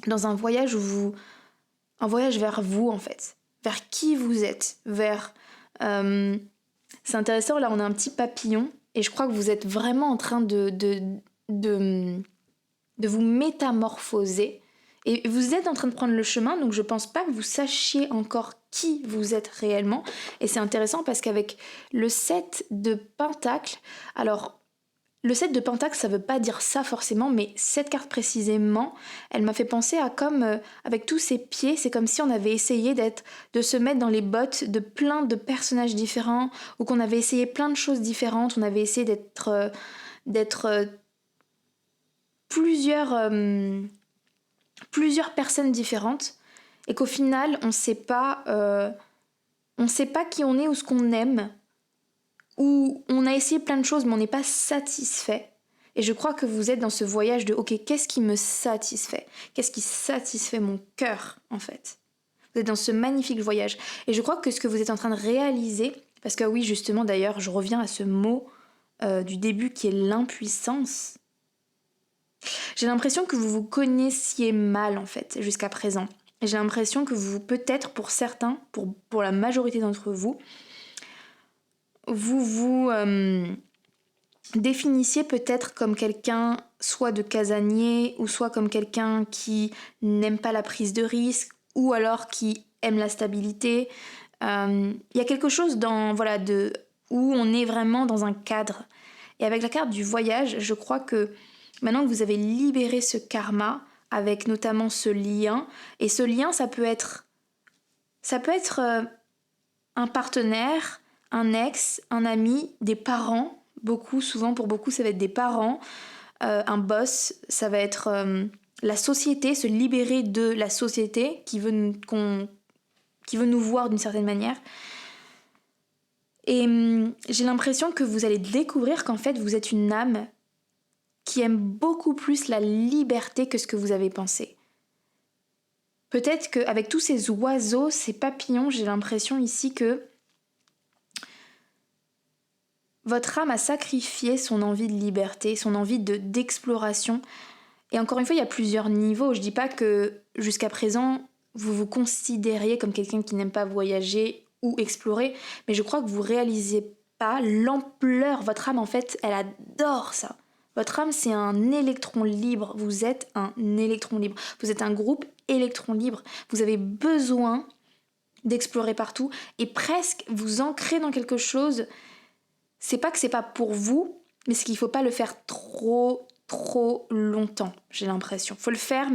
dans un voyage un voyage vers vous en fait, vers qui vous êtes, c'est intéressant. Là, on a un petit papillon, et je crois que vous êtes vraiment en train de vous métamorphoser. Et vous êtes en train de prendre le chemin, donc je pense pas que vous sachiez encore qui vous êtes réellement. Et c'est intéressant parce qu'avec le 7 de Pentacles, alors Le 7 de Pentacle, ça veut pas dire ça forcément, mais cette carte précisément, elle m'a fait penser à comme, avec tous ces pieds, c'est comme si on avait essayé de se mettre dans les bottes de plein de personnages différents, ou qu'on avait essayé plein de choses différentes, on avait essayé d'être plusieurs personnes différentes, et qu'au final, on sait pas qui on est ou ce qu'on aime, où on a essayé plein de choses mais on n'est pas satisfait. Et je crois que vous êtes dans ce voyage de ok, qu'est-ce qui me satisfait? Qu'est-ce qui satisfait mon cœur en fait? Vous êtes dans ce magnifique voyage. Et je crois que ce que vous êtes en train de réaliser, parce que oui justement d'ailleurs je reviens à ce mot du début qui est l'impuissance. J'ai l'impression que vous vous connaissiez mal en fait jusqu'à présent. Et j'ai l'impression que vous, peut-être pour certains, pour la majorité d'entre vous, vous définissiez peut-être comme quelqu'un soit de casanier ou soit comme quelqu'un qui n'aime pas la prise de risque ou alors qui aime la stabilité. Il y a quelque chose où on est vraiment dans un cadre. Et avec la carte du voyage, je crois que maintenant que vous avez libéré ce karma avec notamment ce lien, et ce lien ça peut être un partenaire, un ex, un ami, des parents, souvent pour beaucoup ça va être des parents, un boss, ça va être la société, se libérer de la société qui veut nous voir d'une certaine manière. Et j'ai l'impression que vous allez découvrir qu'en fait vous êtes une âme qui aime beaucoup plus la liberté que ce que vous avez pensé. Peut-être qu'avec tous ces oiseaux, ces papillons, j'ai l'impression ici que votre âme a sacrifié son envie de liberté, son envie d'exploration. Et encore une fois, il y a plusieurs niveaux. Je dis pas que jusqu'à présent, vous vous considériez comme quelqu'un qui n'aime pas voyager ou explorer, mais je crois que vous réalisez pas l'ampleur. Votre âme, en fait, elle adore ça. Votre âme, c'est un électron libre. Vous êtes un électron libre. Vous êtes un groupe électron libre. Vous avez besoin d'explorer partout et presque vous ancrer dans quelque chose. C'est pas que c'est pas pour vous, mais c'est qu'il faut pas le faire trop longtemps, j'ai l'impression. Faut le faire,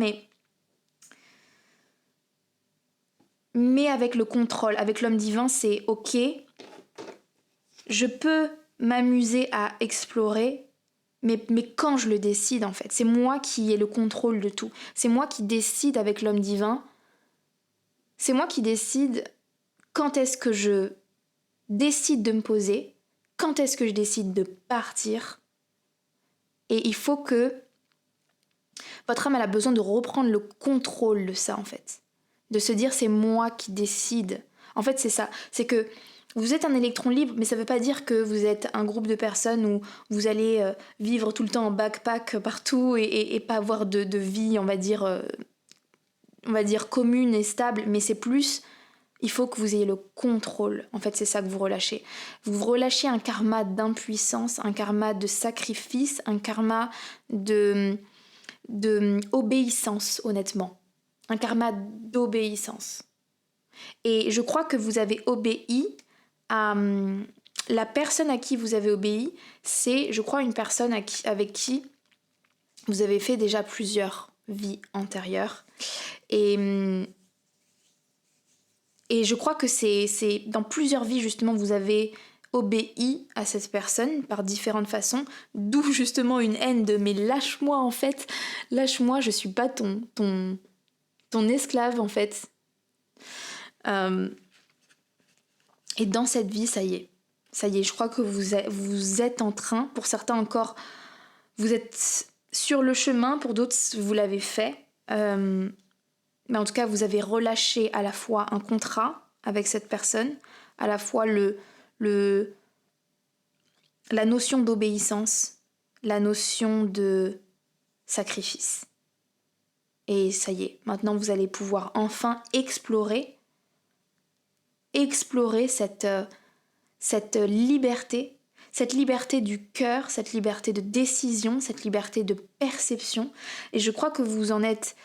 mais avec le contrôle, avec l'homme divin, c'est ok, je peux m'amuser à explorer, mais quand je le décide en fait. C'est moi qui ai le contrôle de tout. C'est moi qui décide avec l'homme divin. C'est moi qui décide quand est-ce que je décide de me poser, quand est-ce que je décide de partir. Et il faut que votre âme, elle a besoin de reprendre le contrôle de ça en fait. De se dire c'est moi qui décide. En fait c'est ça, c'est que vous êtes un électron libre, mais ça veut pas dire que vous êtes un groupe de personnes où vous allez vivre tout le temps en backpack partout et pas avoir de vie, on va dire commune et stable, mais c'est plus, il faut que vous ayez le contrôle. En fait, c'est ça que vous relâchez. Vous relâchez un karma d'impuissance, un karma de sacrifice, un karma de obéissance, honnêtement. Un karma d'obéissance. Et je crois que vous avez obéi à la personne à qui vous avez obéi, c'est, je crois, une personne avec qui vous avez fait déjà plusieurs vies antérieures. Et je crois que c'est dans plusieurs vies, justement, vous avez obéi à cette personne par différentes façons, d'où justement une haine de « mais lâche-moi en fait, lâche-moi, je suis pas ton esclave en fait ». Et dans cette vie, ça y est, je crois que vous êtes en train, pour certains encore, vous êtes sur le chemin, pour d'autres, vous l'avez fait. Mais en tout cas, vous avez relâché à la fois un contrat avec cette personne, à la fois la notion d'obéissance, la notion de sacrifice. Et ça y est, maintenant vous allez pouvoir enfin explorer cette liberté du cœur, cette liberté de décision, cette liberté de perception. Et je crois que vous en êtes,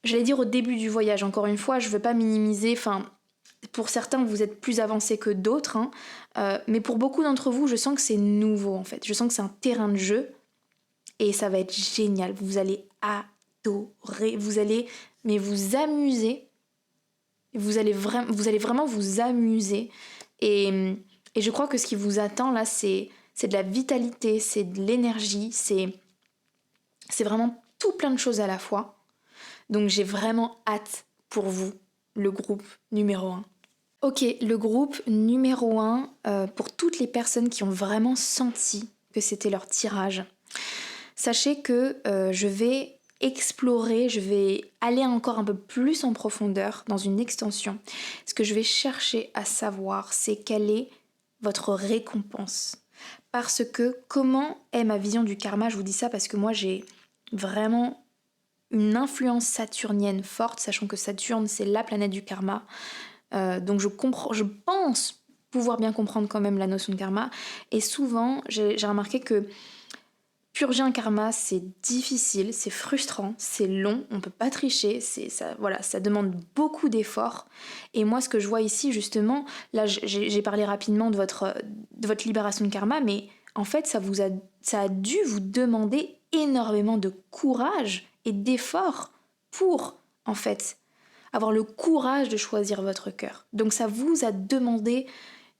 j'allais dire au début du voyage, encore une fois, je veux pas minimiser, pour certains, vous êtes plus avancés que d'autres, hein, mais pour beaucoup d'entre vous, je sens que c'est nouveau en fait. Je sens que c'est un terrain de jeu et ça va être génial. Vous allez adorer, vous allez vous amuser. Vous allez vraiment vous amuser. Et je crois que ce qui vous attend là, c'est de la vitalité, c'est de l'énergie, c'est vraiment tout plein de choses à la fois. Donc j'ai vraiment hâte pour vous, le groupe numéro 1. Ok, le groupe numéro 1, pour toutes les personnes qui ont vraiment senti que c'était leur tirage. Sachez que je vais explorer, je vais aller encore un peu plus en profondeur dans une extension. Ce que je vais chercher à savoir, c'est quelle est votre récompense. Parce que comment est ma vision du karma? Je vous dis ça parce que moi j'ai vraiment une influence saturnienne forte, sachant que Saturne c'est la planète du karma. Donc je pense pouvoir bien comprendre quand même la notion de karma. Et souvent j'ai remarqué que purger un karma, c'est difficile, c'est frustrant, c'est long, on peut pas tricher, ça demande beaucoup d'efforts. Et moi, ce que je vois ici, justement, là, j'ai parlé rapidement de votre libération de karma, mais en fait, ça a dû vous demander énormément de courage et d'efforts pour, en fait, avoir le courage de choisir votre cœur. Donc ça vous a demandé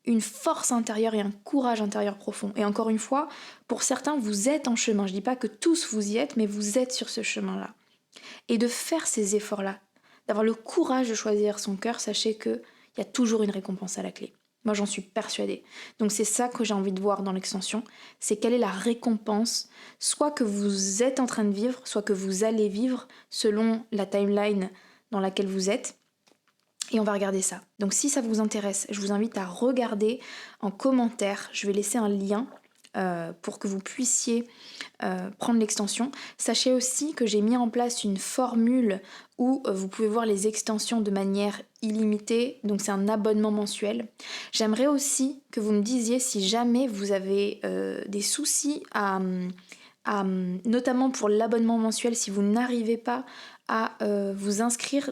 une force intérieure et un courage intérieur profond. Et encore une fois, pour certains, vous êtes en chemin. Je dis pas que tous vous y êtes, mais vous êtes sur ce chemin-là. Et de faire ces efforts-là, d'avoir le courage de choisir son cœur, sachez qu'il y a toujours une récompense à la clé. Moi, j'en suis persuadée. Donc c'est ça que j'ai envie de voir dans l'extension, c'est quelle est la récompense, soit que vous êtes en train de vivre, soit que vous allez vivre, selon la timeline dans laquelle vous êtes. Et on va regarder ça. Donc si ça vous intéresse, je vous invite à regarder en commentaire. Je vais laisser un lien pour que vous puissiez prendre l'extension. Sachez aussi que j'ai mis en place une formule où vous pouvez voir les extensions de manière illimitée. Donc c'est un abonnement mensuel. J'aimerais aussi que vous me disiez si jamais vous avez des soucis notamment pour l'abonnement mensuel, si vous n'arrivez pas à vous inscrire.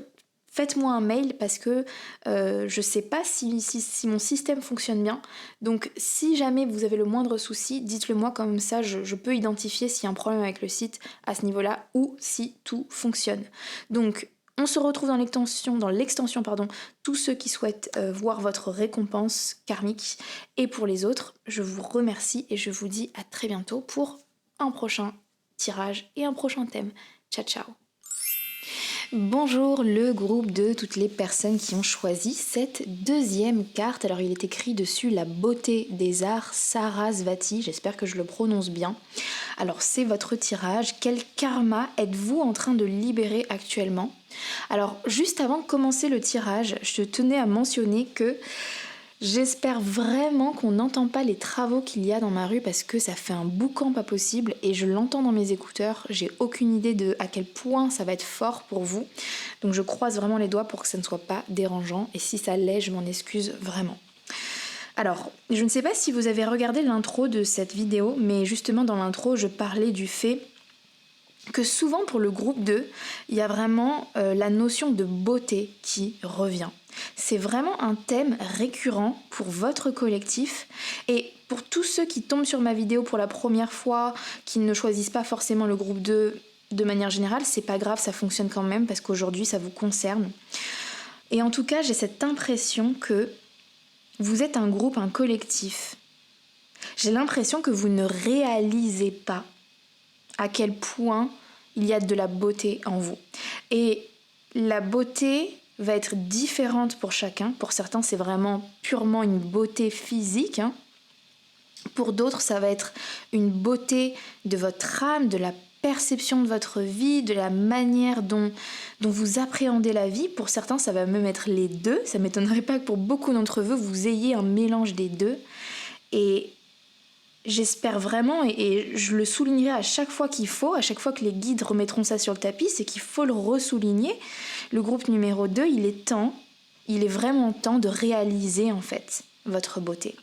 Faites-moi un mail parce que je sais pas si mon système fonctionne bien. Donc si jamais vous avez le moindre souci, dites-le moi, comme ça je peux identifier s'il y a un problème avec le site à ce niveau-là ou si tout fonctionne. Donc on se retrouve dans l'extension, tous ceux qui souhaitent voir votre récompense karmique. Et pour les autres, je vous remercie et je vous dis à très bientôt pour un prochain tirage et un prochain thème. Ciao ciao. Bonjour le groupe de toutes les personnes qui ont choisi cette deuxième carte. Alors il est écrit dessus la beauté des arts Sarasvati, j'espère que je le prononce bien. Alors c'est votre tirage, quel karma êtes-vous en train de libérer actuellement? Alors juste avant de commencer le tirage, je tenais à mentionner que j'espère vraiment qu'on n'entend pas les travaux qu'il y a dans ma rue parce que ça fait un boucan pas possible et je l'entends dans mes écouteurs. J'ai aucune idée de à quel point ça va être fort pour vous. Donc je croise vraiment les doigts pour que ça ne soit pas dérangeant et si ça l'est, je m'en excuse vraiment. Alors, je ne sais pas si vous avez regardé l'intro de cette vidéo, mais justement dans l'intro, je parlais du fait que souvent pour le groupe 2, il y a vraiment la notion de beauté qui revient. C'est vraiment un thème récurrent pour votre collectif et pour tous ceux qui tombent sur ma vidéo pour la première fois, qui ne choisissent pas forcément le groupe 2 de manière générale, c'est pas grave, ça fonctionne quand même parce qu'aujourd'hui ça vous concerne. Et en tout cas, j'ai cette impression que vous êtes un groupe, un collectif. J'ai l'impression que vous ne réalisez pas à quel point il y a de la beauté en vous. Et la beauté va être différente pour chacun. Pour certains, c'est vraiment purement une beauté physique. Pour d'autres, ça va être une beauté de votre âme, de la perception de votre vie, de la manière dont vous appréhendez la vie. Pour certains, ça va même être les deux. Ça ne m'étonnerait pas que pour beaucoup d'entre vous ayez un mélange des deux. Et j'espère vraiment, et je le soulignerai à chaque fois qu'il faut, à chaque fois que les guides remettront ça sur le tapis, c'est qu'il faut le ressouligner. Le groupe numéro 2, il est vraiment temps de réaliser en fait votre beauté.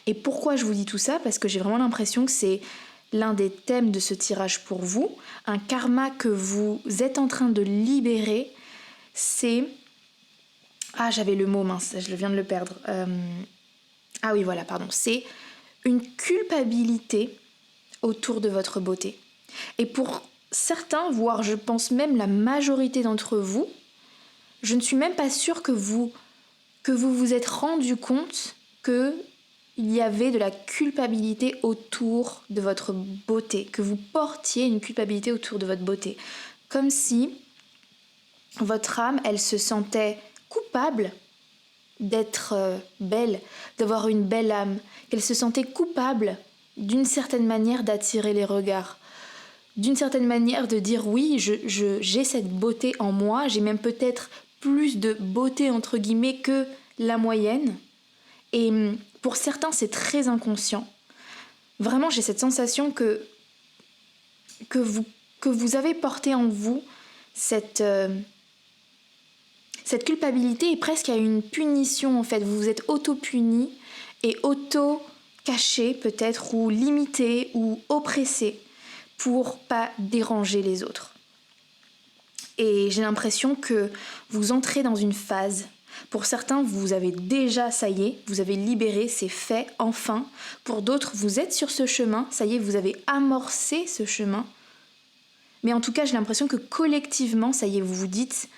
Et pourquoi je vous dis tout ça? Parce que j'ai vraiment l'impression que c'est l'un des thèmes de ce tirage pour vous, un karma que vous êtes en train de libérer, c'est Ah, j'avais le mot, mince, je viens de le perdre. Ah oui, voilà, pardon. C'est une culpabilité autour de votre beauté. Et pour certains, voire je pense même la majorité d'entre vous, je ne suis même pas sûre que vous vous êtes rendu compte qu'il y avait de la culpabilité autour de votre beauté, que vous portiez une culpabilité autour de votre beauté. Comme si votre âme, elle se sentait coupable d'être belle, d'avoir une belle âme, qu'elle se sentait coupable d'une certaine manière d'attirer les regards, d'une certaine manière de dire oui, j'ai cette beauté en moi, j'ai même peut-être plus de beauté entre guillemets que la moyenne. Et pour certains, c'est très inconscient. Vraiment, j'ai cette sensation que vous avez porté en vous cette culpabilité est presque à une punition en fait. Vous vous êtes auto-puni et auto-caché peut-être ou limité ou oppressé pour pas déranger les autres. Et j'ai l'impression que vous entrez dans une phase. Pour certains, vous avez déjà, ça y est, vous avez libéré, c'est fait, enfin. Pour d'autres, vous êtes sur ce chemin, ça y est, vous avez amorcé ce chemin. Mais en tout cas, j'ai l'impression que collectivement, ça y est, vous vous dites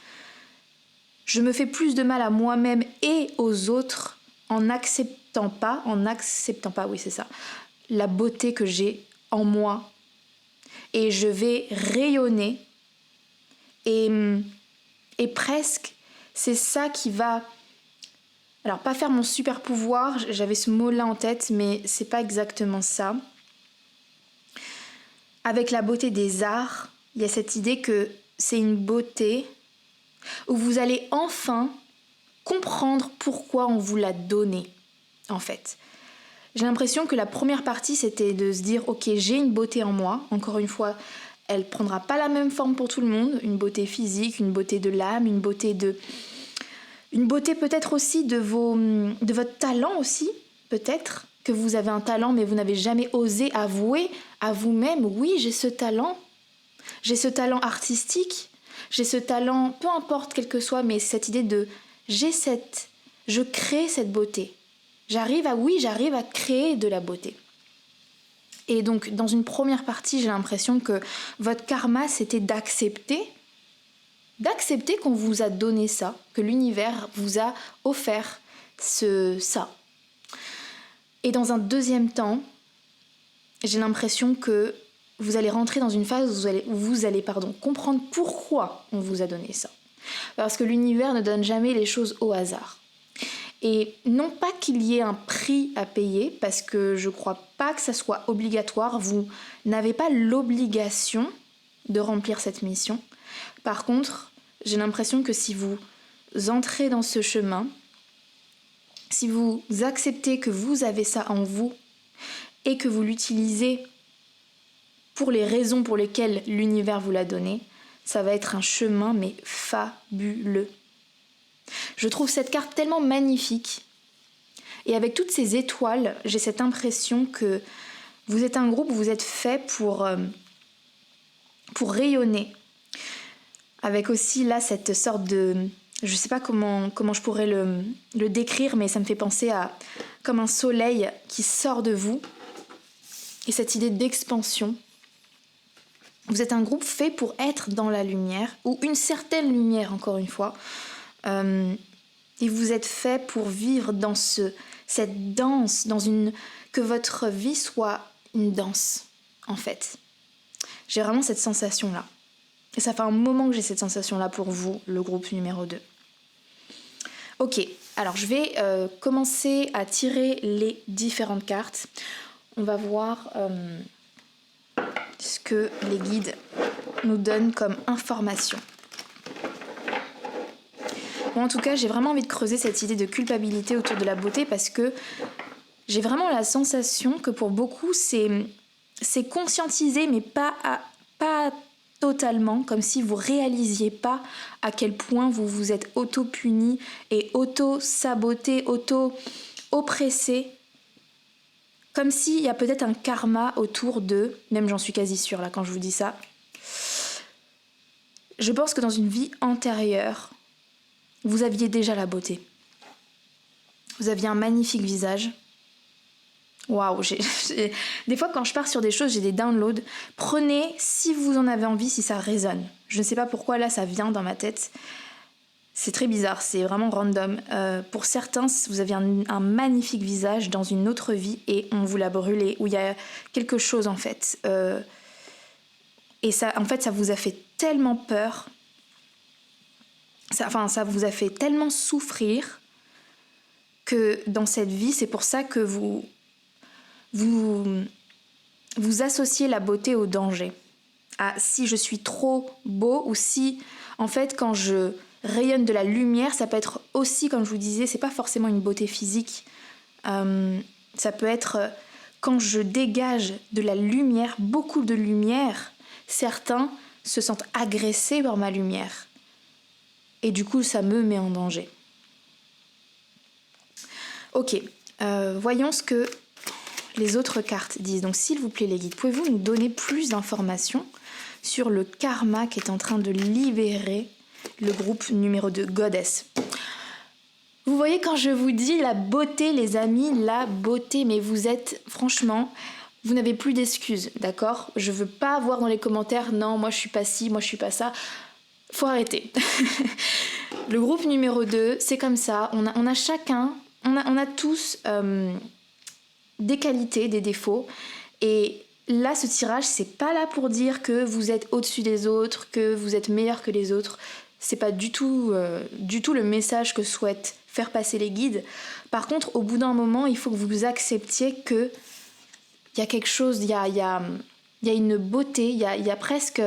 je me fais plus de mal à moi-même et aux autres en n'acceptant pas, oui c'est ça, la beauté que j'ai en moi. Et je vais rayonner et presque, c'est ça qui va... Alors pas faire mon super pouvoir, j'avais ce mot-là en tête, mais c'est pas exactement ça. Avec la beauté des arts, il y a cette idée que c'est une beauté où vous allez enfin comprendre pourquoi on vous l'a donné, en fait. J'ai l'impression que la première partie, c'était de se dire « Ok, j'ai une beauté en moi. » Encore une fois, elle prendra pas la même forme pour tout le monde. Une beauté physique, une beauté de l'âme, une beauté peut-être aussi de votre talent aussi, peut-être que vous avez un talent mais vous n'avez jamais osé avouer à vous-même « Oui, j'ai ce talent artistique. » J'ai ce talent, peu importe quel que soit, mais cette idée de je crée cette beauté. J'arrive à créer de la beauté. Et donc, dans une première partie, j'ai l'impression que votre karma, c'était d'accepter qu'on vous a donné ça, que l'univers vous a offert ça. Et dans un deuxième temps, j'ai l'impression que vous allez rentrer dans une phase où vous allez comprendre pourquoi on vous a donné ça. Parce que l'univers ne donne jamais les choses au hasard. Et non pas qu'il y ait un prix à payer, parce que je crois pas que ça soit obligatoire, vous n'avez pas l'obligation de remplir cette mission. Par contre, j'ai l'impression que si vous entrez dans ce chemin, si vous acceptez que vous avez ça en vous et que vous l'utilisez pour les raisons pour lesquelles l'univers vous l'a donné, ça va être un chemin mais fabuleux. Je trouve cette carte tellement magnifique. Et avec toutes ces étoiles, j'ai cette impression que vous êtes un groupe, vous êtes fait pour rayonner. Avec aussi là cette sorte de... Je sais pas comment je pourrais le décrire, mais ça me fait penser à comme un soleil qui sort de vous. Et cette idée d'expansion. Vous êtes un groupe fait pour être dans la lumière, ou une certaine lumière encore une fois. Et vous êtes fait pour vivre dans cette danse, que votre vie soit une danse, en fait. J'ai vraiment cette sensation-là. Et ça fait un moment que j'ai cette sensation-là pour vous, le groupe numéro 2. Ok, alors je vais commencer à tirer les différentes cartes. On va voir ce que les guides nous donnent comme information. Bon, en tout cas, j'ai vraiment envie de creuser cette idée de culpabilité autour de la beauté parce que j'ai vraiment la sensation que pour beaucoup, c'est conscientisé, mais pas totalement, comme si vous réalisiez pas à quel point vous vous êtes auto-puni et auto-saboté, auto-oppressé. Comme s'il y a peut-être un karma autour de... Même j'en suis quasi sûre là quand je vous dis ça. Je pense que dans une vie antérieure, vous aviez déjà la beauté. Vous aviez un magnifique visage. Waouh, des fois quand je pars sur des choses, j'ai des downloads. Prenez si vous en avez envie, si ça résonne. Je ne sais pas pourquoi là ça vient dans ma tête. C'est très bizarre, c'est vraiment random. Pour certains, vous avez un magnifique visage dans une autre vie et on vous l'a brûlé, où il y a quelque chose en fait. Et ça, en fait, ça vous a fait tellement peur. Ça vous a fait tellement souffrir que dans cette vie, c'est pour ça que vous associez la beauté au danger. Ah, si je suis trop beau ou si, en fait, quand je rayonne de la lumière, ça peut être aussi, comme je vous disais, c'est pas forcément une beauté physique. Ça peut être quand je dégage de la lumière, beaucoup de lumière, certains se sentent agressés par ma lumière. Et du coup, ça me met en danger. Ok, voyons ce que les autres cartes disent. Donc s'il vous plaît les guides, pouvez-vous nous donner plus d'informations sur le karma qui est en train de libérer le groupe numéro 2, Goddess. Vous voyez quand je vous dis la beauté les amis, la beauté, mais vous êtes franchement, vous n'avez plus d'excuses, d'accord? Je veux pas voir dans les commentaires, non moi je suis pas ci, moi je suis pas ça. Faut arrêter. Le groupe numéro 2, c'est comme ça, on a chacun, on a tous des qualités, des défauts. Et là, ce tirage, c'est pas là pour dire que vous êtes au-dessus des autres, que vous êtes meilleur que les autres. C'est pas du tout le message que souhaitent faire passer les guides. Par contre, au bout d'un moment, il faut que vous acceptiez que il y a quelque chose, il y a une beauté, il y a presque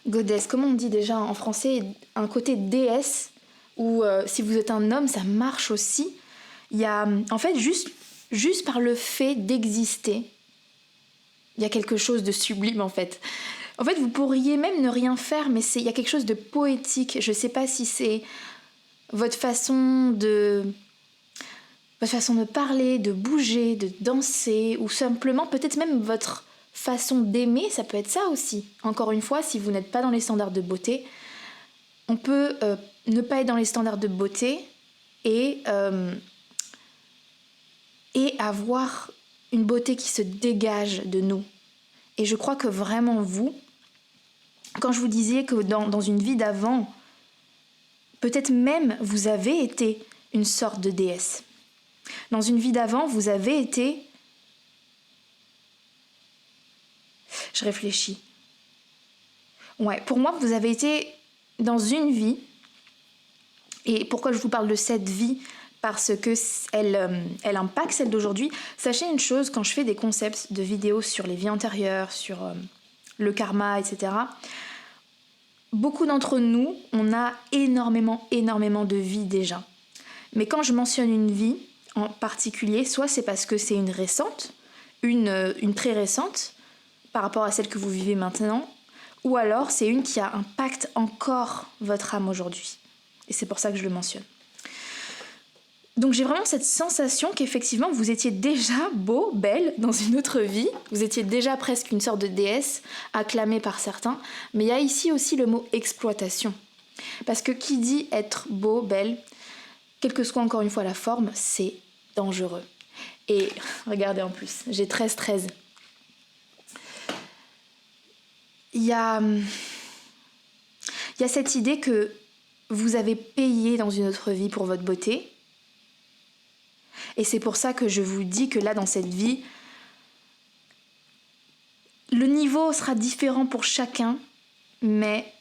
goddess. Comment on dit déjà en français, un côté déesse où si vous êtes un homme, ça marche aussi. Il y a en fait juste par le fait d'exister, il y a quelque chose de sublime en fait. En fait, vous pourriez même ne rien faire, mais il y a quelque chose de poétique. Je sais pas si c'est votre façon de parler, de bouger, de danser, ou simplement peut-être même votre façon d'aimer, ça peut être ça aussi. Encore une fois, si vous n'êtes pas dans les standards de beauté, on peut ne pas être dans les standards de beauté et avoir une beauté qui se dégage de nous. Et je crois que vraiment vous, quand je vous disais que dans une vie d'avant, peut-être même vous avez été une sorte de déesse. Dans une vie d'avant, vous avez été... Je réfléchis. Ouais, pour moi, vous avez été dans une vie. Et pourquoi je vous parle de cette vie ? Parce que elle impacte celle d'aujourd'hui. Sachez une chose, quand je fais des concepts de vidéos sur les vies antérieures, sur le karma, etc., beaucoup d'entre nous, on a énormément de vies déjà. Mais quand je mentionne une vie en particulier, soit c'est parce que c'est une récente, une très récente, par rapport à celle que vous vivez maintenant, ou alors c'est une qui impacte encore votre âme aujourd'hui. Et c'est pour ça que je le mentionne. Donc j'ai vraiment cette sensation qu'effectivement vous étiez déjà beau, belle dans une autre vie, vous étiez déjà presque une sorte de déesse, acclamée par certains, mais il y a ici aussi le mot exploitation. Parce que qui dit être beau, belle, quelle que soit encore une fois la forme, c'est dangereux. Et regardez en plus, j'ai 13-13. Il y a cette idée que vous avez payé dans une autre vie pour votre beauté. Et c'est pour ça que je vous dis que là, dans cette vie, le niveau sera différent pour chacun, mais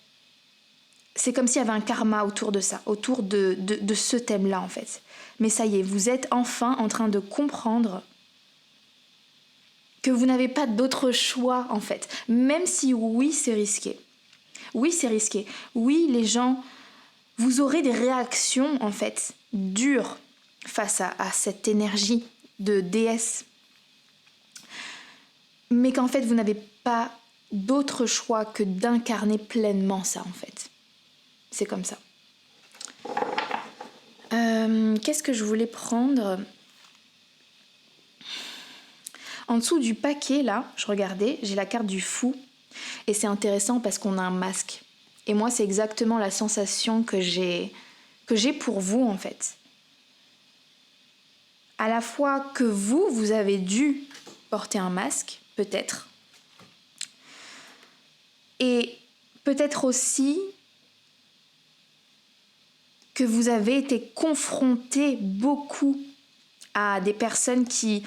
c'est comme s'il y avait un karma autour de ça, autour de ce thème-là, en fait. Mais ça y est, vous êtes enfin en train de comprendre que vous n'avez pas d'autre choix, en fait. Même si, oui, c'est risqué. Oui, c'est risqué. Oui, les gens... Vous aurez des réactions, en fait, dures face à cette énergie de déesse. Mais qu'en fait, vous n'avez pas d'autre choix que d'incarner pleinement ça, en fait. C'est comme ça. Qu'est-ce que je voulais prendre ? En dessous du paquet, là, je regardais, j'ai la carte du fou. Et c'est intéressant parce qu'on a un masque. Et moi, c'est exactement la sensation que j'ai pour vous, en fait. À la fois que vous avez dû porter un masque, peut-être. Et peut-être aussi que vous avez été confronté beaucoup à des personnes qui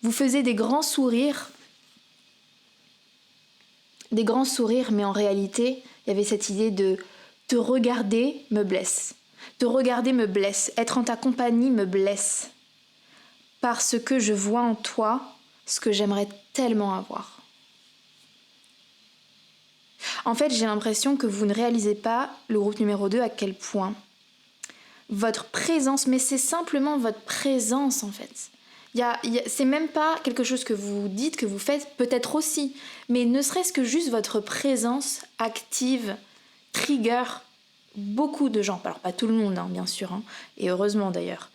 vous faisaient des grands sourires, mais en réalité, il y avait cette idée de te regarder me blesse. Te regarder me blesse. Être en ta compagnie me blesse. Parce que je vois en toi ce que j'aimerais tellement avoir. En fait, j'ai l'impression que vous ne réalisez pas, le groupe numéro 2, à quel point votre présence, mais c'est simplement votre présence en fait. C'est même pas quelque chose que vous dites, que vous faites, peut-être aussi, mais ne serait-ce que juste votre présence active, trigger beaucoup de gens. Alors pas tout le monde, hein, bien sûr, hein, et heureusement d'ailleurs,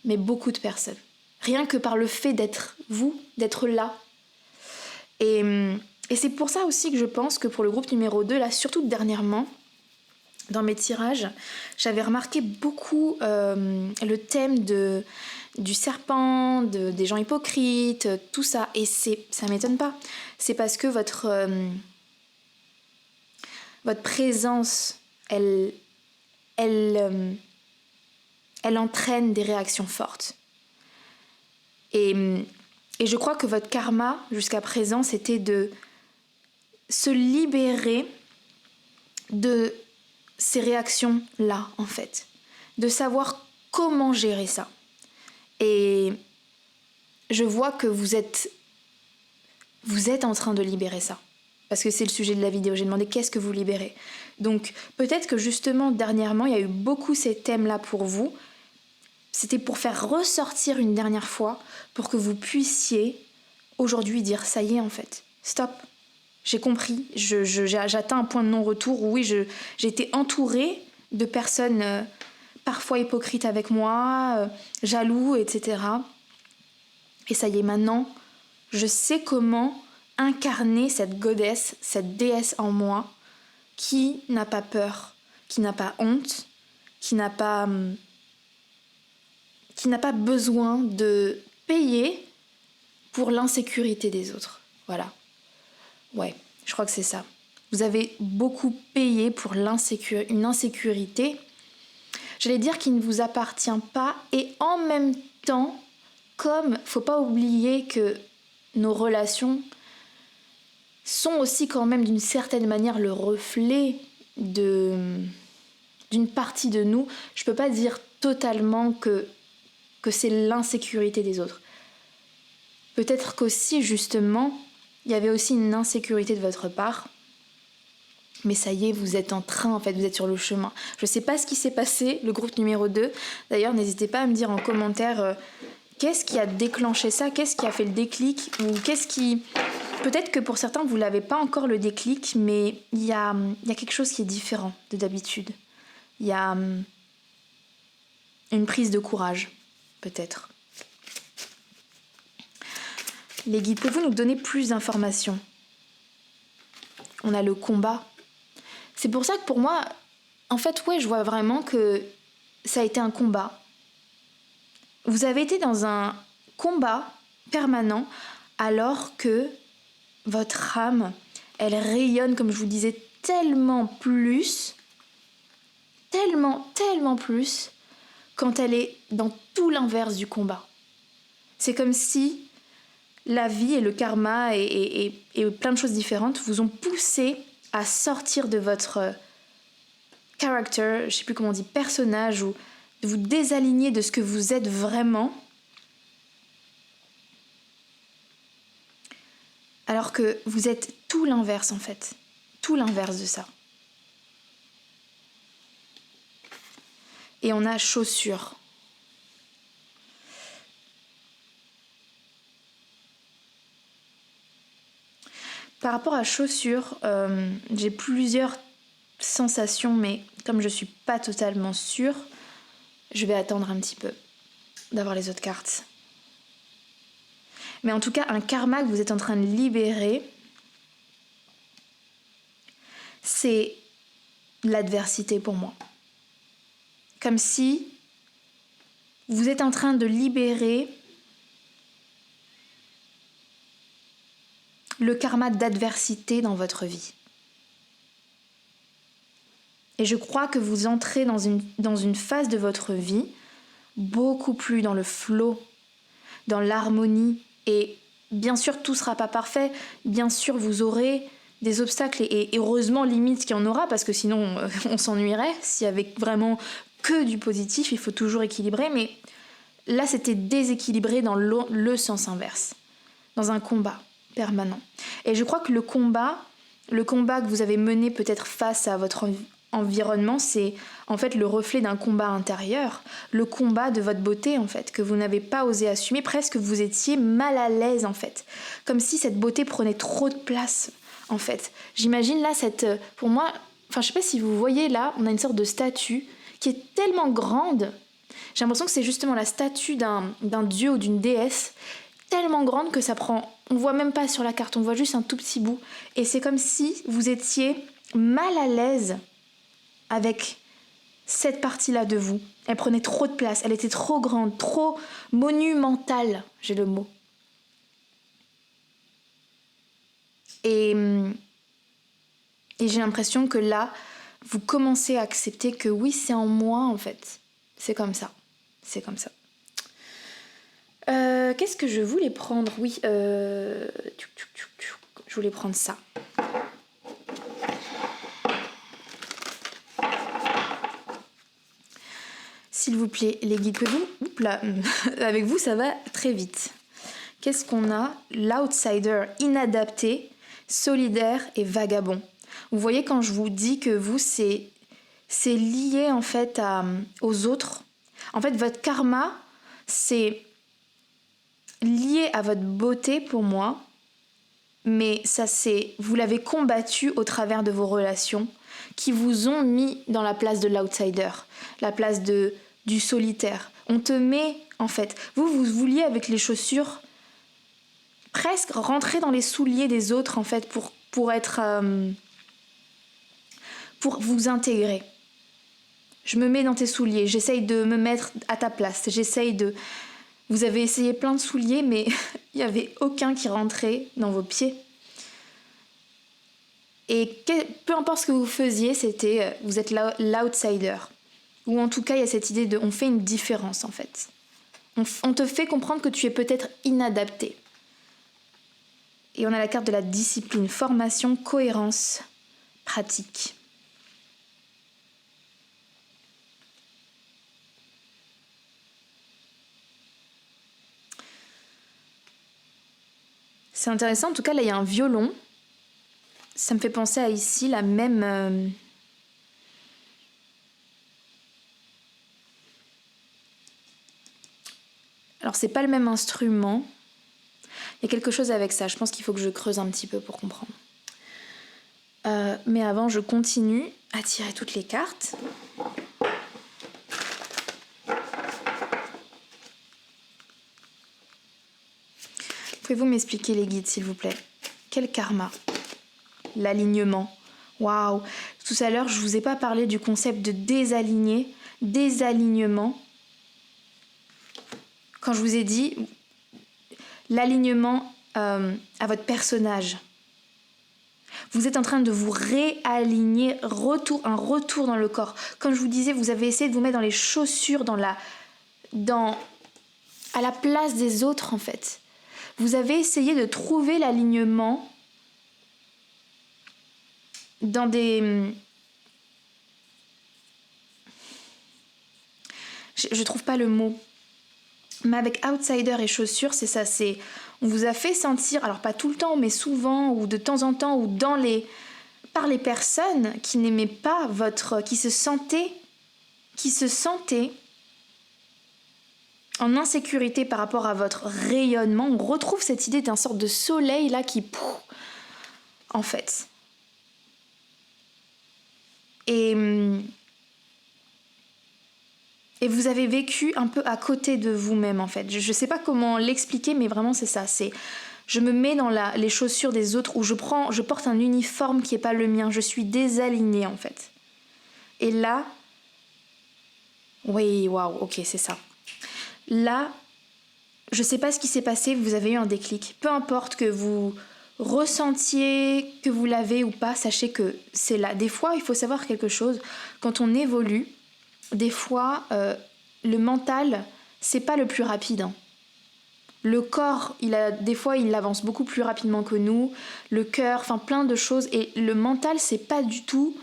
mais beaucoup de personnes. Rien que par le fait d'être vous, d'être là. Et c'est pour ça aussi que je pense que pour le groupe numéro 2, là, surtout dernièrement, dans mes tirages, j'avais remarqué beaucoup le thème du serpent, des gens hypocrites, tout ça. Et ça m'étonne pas. C'est parce que votre présence, elle entraîne des réactions fortes. Et je crois que votre karma, jusqu'à présent, c'était de se libérer de ces réactions-là, en fait. De savoir comment gérer ça. Et je vois que vous êtes en train de libérer ça. Parce que c'est le sujet de la vidéo. J'ai demandé qu'est-ce que vous libérez. Donc peut-être que justement, dernièrement, il y a eu beaucoup ces thèmes-là pour vous. C'était pour faire ressortir une dernière fois, pour que vous puissiez aujourd'hui dire ça y est en fait, stop. J'ai compris, j'atteins un point de non-retour où oui, j'ai été entourée de personnes parfois hypocrites avec moi, jaloux, etc. Et ça y est, maintenant, je sais comment incarner cette goddess, cette déesse en moi, qui n'a pas peur, qui n'a pas honte, qui n'a pas besoin de payer pour l'insécurité des autres. Voilà. Ouais, je crois que c'est ça. Vous avez beaucoup payé pour une insécurité, j'allais dire qui ne vous appartient pas, et en même temps, comme faut pas oublier que nos relations sont aussi quand même d'une certaine manière le reflet d'une partie de nous, je peux pas dire totalement que c'est l'insécurité des autres. Peut-être qu'aussi, justement, il y avait aussi une insécurité de votre part. Mais ça y est, vous êtes en train, en fait, vous êtes sur le chemin. Je sais pas ce qui s'est passé, le groupe numéro 2. D'ailleurs, n'hésitez pas à me dire en commentaire qu'est-ce qui a déclenché ça, qu'est-ce qui a fait le déclic, ou qu'est-ce qui... Peut-être que pour certains, vous l'avez pas encore le déclic, mais il y a quelque chose qui est différent de d'habitude. Il y a une prise de courage, peut-être. Les guides, pouvez-vous nous donner plus d'informations? On a le combat. C'est pour ça que pour moi, en fait, ouais, je vois vraiment que ça a été un combat. Vous avez été dans un combat permanent alors que votre âme, elle rayonne, comme je vous disais, tellement plus, tellement plus, quand elle est dans tout l'inverse du combat. C'est comme si la vie et le karma et plein de choses différentes vous ont poussé à sortir de votre character, je sais plus comment on dit, personnage, ou de vous désaligner de ce que vous êtes vraiment, alors que vous êtes tout l'inverse en fait, tout l'inverse de ça. Et on a chaussures. Par rapport à chaussures, j'ai plusieurs sensations, mais comme je suis pas totalement sûre, je vais attendre un petit peu d'avoir les autres cartes. Mais en tout cas, un karma que vous êtes en train de libérer, c'est l'adversité pour moi. Comme si vous êtes en train de libérer le karma d'adversité dans votre vie. Et je crois que vous entrez dans une phase de votre vie beaucoup plus dans le flow, dans l'harmonie. Et bien sûr, tout ne sera pas parfait. Bien sûr, vous aurez des obstacles et heureusement, limite qu'il y en aura, parce que sinon, on s'ennuierait. Si avec vraiment que du positif, il faut toujours équilibrer. Mais là, c'était déséquilibré dans le sens inverse, dans un combat permanent. Et je crois que le combat que vous avez mené peut-être face à votre environnement, c'est en fait le reflet d'un combat intérieur, le combat de votre beauté en fait, que vous n'avez pas osé assumer, presque vous étiez mal à l'aise en fait, comme si cette beauté prenait trop de place en fait. J'imagine là pour moi, je sais pas si vous voyez là, on a une sorte de statue qui est tellement grande, j'ai l'impression que c'est justement la statue d'un dieu ou d'une déesse, tellement grande que ça prend, on voit même pas sur la carte, on voit juste un tout petit bout, et c'est comme si vous étiez mal à l'aise avec cette partie-là de vous. Elle prenait trop de place, elle était trop grande, trop monumentale, j'ai le mot. Et j'ai l'impression que là, vous commencez à accepter que oui, c'est en moi en fait. C'est comme ça. C'est comme ça. Qu'est-ce que je voulais prendre? Oui, je voulais prendre ça. S'il vous plaît, les guides, avec vous, ça va très vite. Qu'est-ce qu'on a? L'outsider, inadapté, solidaire et vagabond. Vous voyez, quand je vous dis que vous, c'est lié en fait aux autres. En fait, votre karma, c'est lié à votre beauté pour moi, mais vous l'avez combattu au travers de vos relations qui vous ont mis dans la place de l'outsider, la place du solitaire. On te met, en fait, vous vouliez avec les chaussures presque rentrer dans les souliers des autres, en fait, pour être... pour vous intégrer. Je me mets dans tes souliers, j'essaye de me mettre à ta place, Vous avez essayé plein de souliers, mais il n'y avait aucun qui rentrait dans vos pieds. Et peu importe ce que vous faisiez, vous êtes l'outsider. Ou en tout cas, il y a cette idée de on fait une différence en fait. On te fait comprendre que tu es peut-être inadapté. Et on a la carte de la discipline, formation, cohérence, pratique. C'est intéressant, en tout cas là il y a un violon. Ça me fait penser à ici la même... Alors c'est pas le même instrument. Il y a quelque chose avec ça. Je pense qu'il faut que je creuse un petit peu pour comprendre. Mais avant, je continue à tirer toutes les cartes. Pouvez-vous m'expliquer les guides, s'il vous plaît? Quel karma? L'alignement. Waouh! Tout à l'heure, je vous ai pas parlé du concept de désalignement. Quand je vous ai dit l'alignement à votre personnage. Vous êtes en train de vous réaligner, un retour dans le corps. Comme je vous disais, vous avez essayé de vous mettre dans les chaussures, à la place des autres en fait. Vous avez essayé de trouver l'alignement dans des... Je trouve pas le mot. Mais avec outsider et chaussures, c'est ça, on vous a fait sentir, alors pas tout le temps, mais souvent, ou de temps en temps, ou par les personnes qui n'aimaient pas qui se sentaient en insécurité par rapport à votre rayonnement. On retrouve cette idée d'un sorte de soleil là qui... en fait. Et vous avez vécu un peu à côté de vous-même en fait. Je sais pas comment l'expliquer, mais vraiment c'est ça. Je me mets dans les chaussures des autres, ou je porte un uniforme qui est pas le mien. Je suis désalignée en fait. Et là, oui, waouh, ok, c'est ça. Là, je sais pas ce qui s'est passé, vous avez eu un déclic. Peu importe que vous ressentiez que vous l'avez ou pas, sachez que c'est là. Des fois, il faut savoir quelque chose. Quand on évolue, des fois, le mental, c'est pas le plus rapide. Hein. Le corps, des fois, il avance beaucoup plus rapidement que nous. Le cœur, enfin plein de choses. Et le mental, c'est pas du tout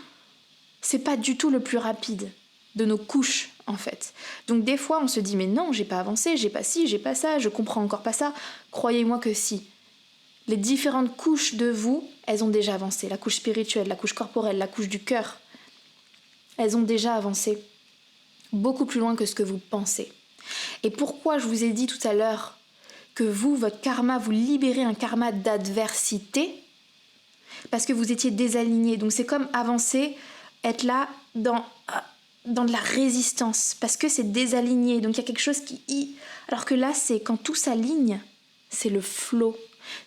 le plus rapide de nos couches, en fait. Donc des fois, on se dit, mais non, j'ai pas avancé, j'ai pas ci, j'ai pas ça, je comprends encore pas ça. Croyez-moi que si. Les différentes couches de vous, elles ont déjà avancé. La couche spirituelle, la couche corporelle, la couche du cœur. Elles ont déjà avancé. Beaucoup plus loin que ce que vous pensez. Et pourquoi je vous ai dit tout à l'heure que vous, votre karma, vous libérez un karma d'adversité? Parce que vous étiez désaligné. Donc c'est comme avancer, être là dans de la résistance. Parce que c'est désaligné. Donc il y a quelque chose qui... Alors que là, c'est quand tout s'aligne, c'est le flow.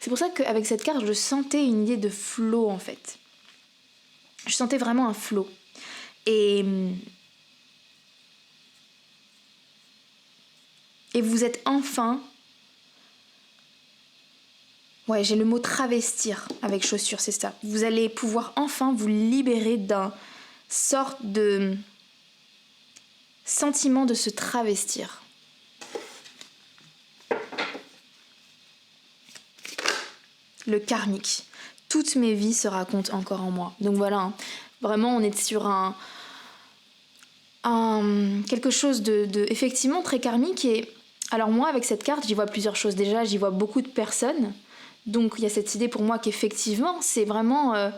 C'est pour ça qu'avec cette carte, je sentais une idée de flow, en fait. Je sentais vraiment un flow. Et vous êtes enfin... Ouais, j'ai le mot travestir avec chaussures, c'est ça. Vous allez pouvoir enfin vous libérer d'un sorte de sentiment de se travestir. Le karmique. Toutes mes vies se racontent encore en moi. Donc voilà, hein. Vraiment, on est sur quelque chose de effectivement très karmique. Et alors moi, avec cette carte, j'y vois plusieurs choses. Déjà, j'y vois beaucoup de personnes. Donc il y a cette idée pour moi qu'effectivement, c'est vraiment...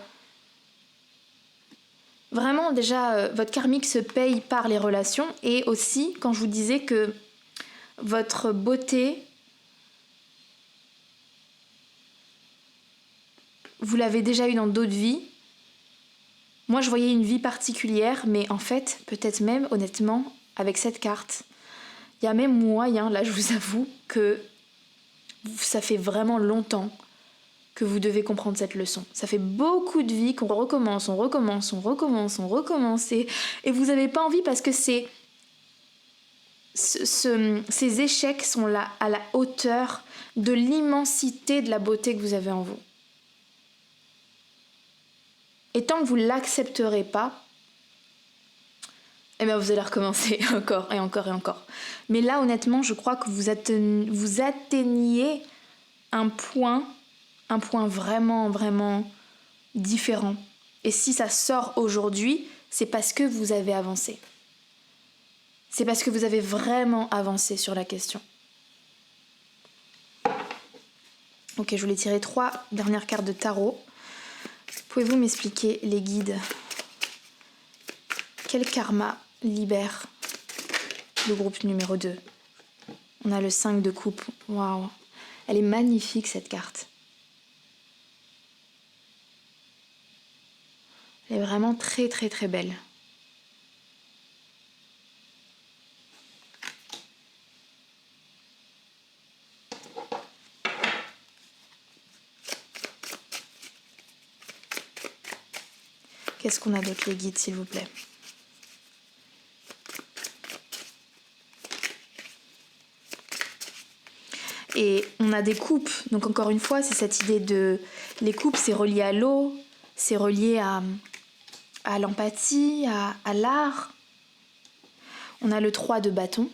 Vraiment, déjà, votre karmique se paye par les relations. Et aussi, quand je vous disais que votre beauté... vous l'avez déjà eu dans d'autres vies. Moi, je voyais une vie particulière, mais en fait, peut-être même, honnêtement, avec cette carte, il y a même moyen, là, je vous avoue, que ça fait vraiment longtemps que vous devez comprendre cette leçon. Ça fait beaucoup de vies qu'on recommence, et vous n'avez pas envie parce que ces échecs sont là à la hauteur de l'immensité de la beauté que vous avez en vous. Et tant que vous ne l'accepterez pas, eh bien vous allez recommencer encore et encore et encore. Mais là, honnêtement, je crois que vous atteignez un point vraiment, vraiment différent. Et si ça sort aujourd'hui, c'est parce que vous avez avancé. C'est parce que vous avez vraiment avancé sur la question. Ok, je voulais tirer 3 dernières cartes de tarot. Pouvez-vous m'expliquer les guides? Quel karma libère le groupe numéro 2? On a le 5 de coupe. Waouh! Elle est magnifique cette carte. Elle est vraiment très très très belle. Qu'est-ce qu'on a d'autre les guides, s'il vous plaît? Et on a des coupes. Donc encore une fois, c'est cette idée de... Les coupes, c'est relié à l'eau, c'est relié à l'empathie, à l'art. On a le 3 de bâton.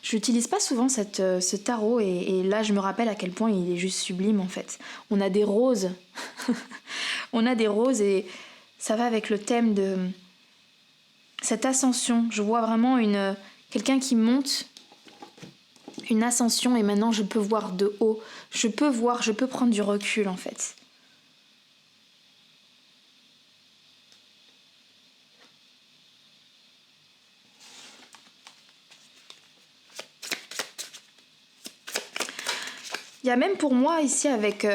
Je n'utilise pas souvent ce tarot et là je me rappelle à quel point il est juste sublime en fait. On a des roses. On a des roses et ça va avec le thème de cette ascension. Je vois vraiment quelqu'un qui monte, une ascension et maintenant je peux voir de haut. Je peux prendre du recul en fait. Il y a même pour moi ici avec...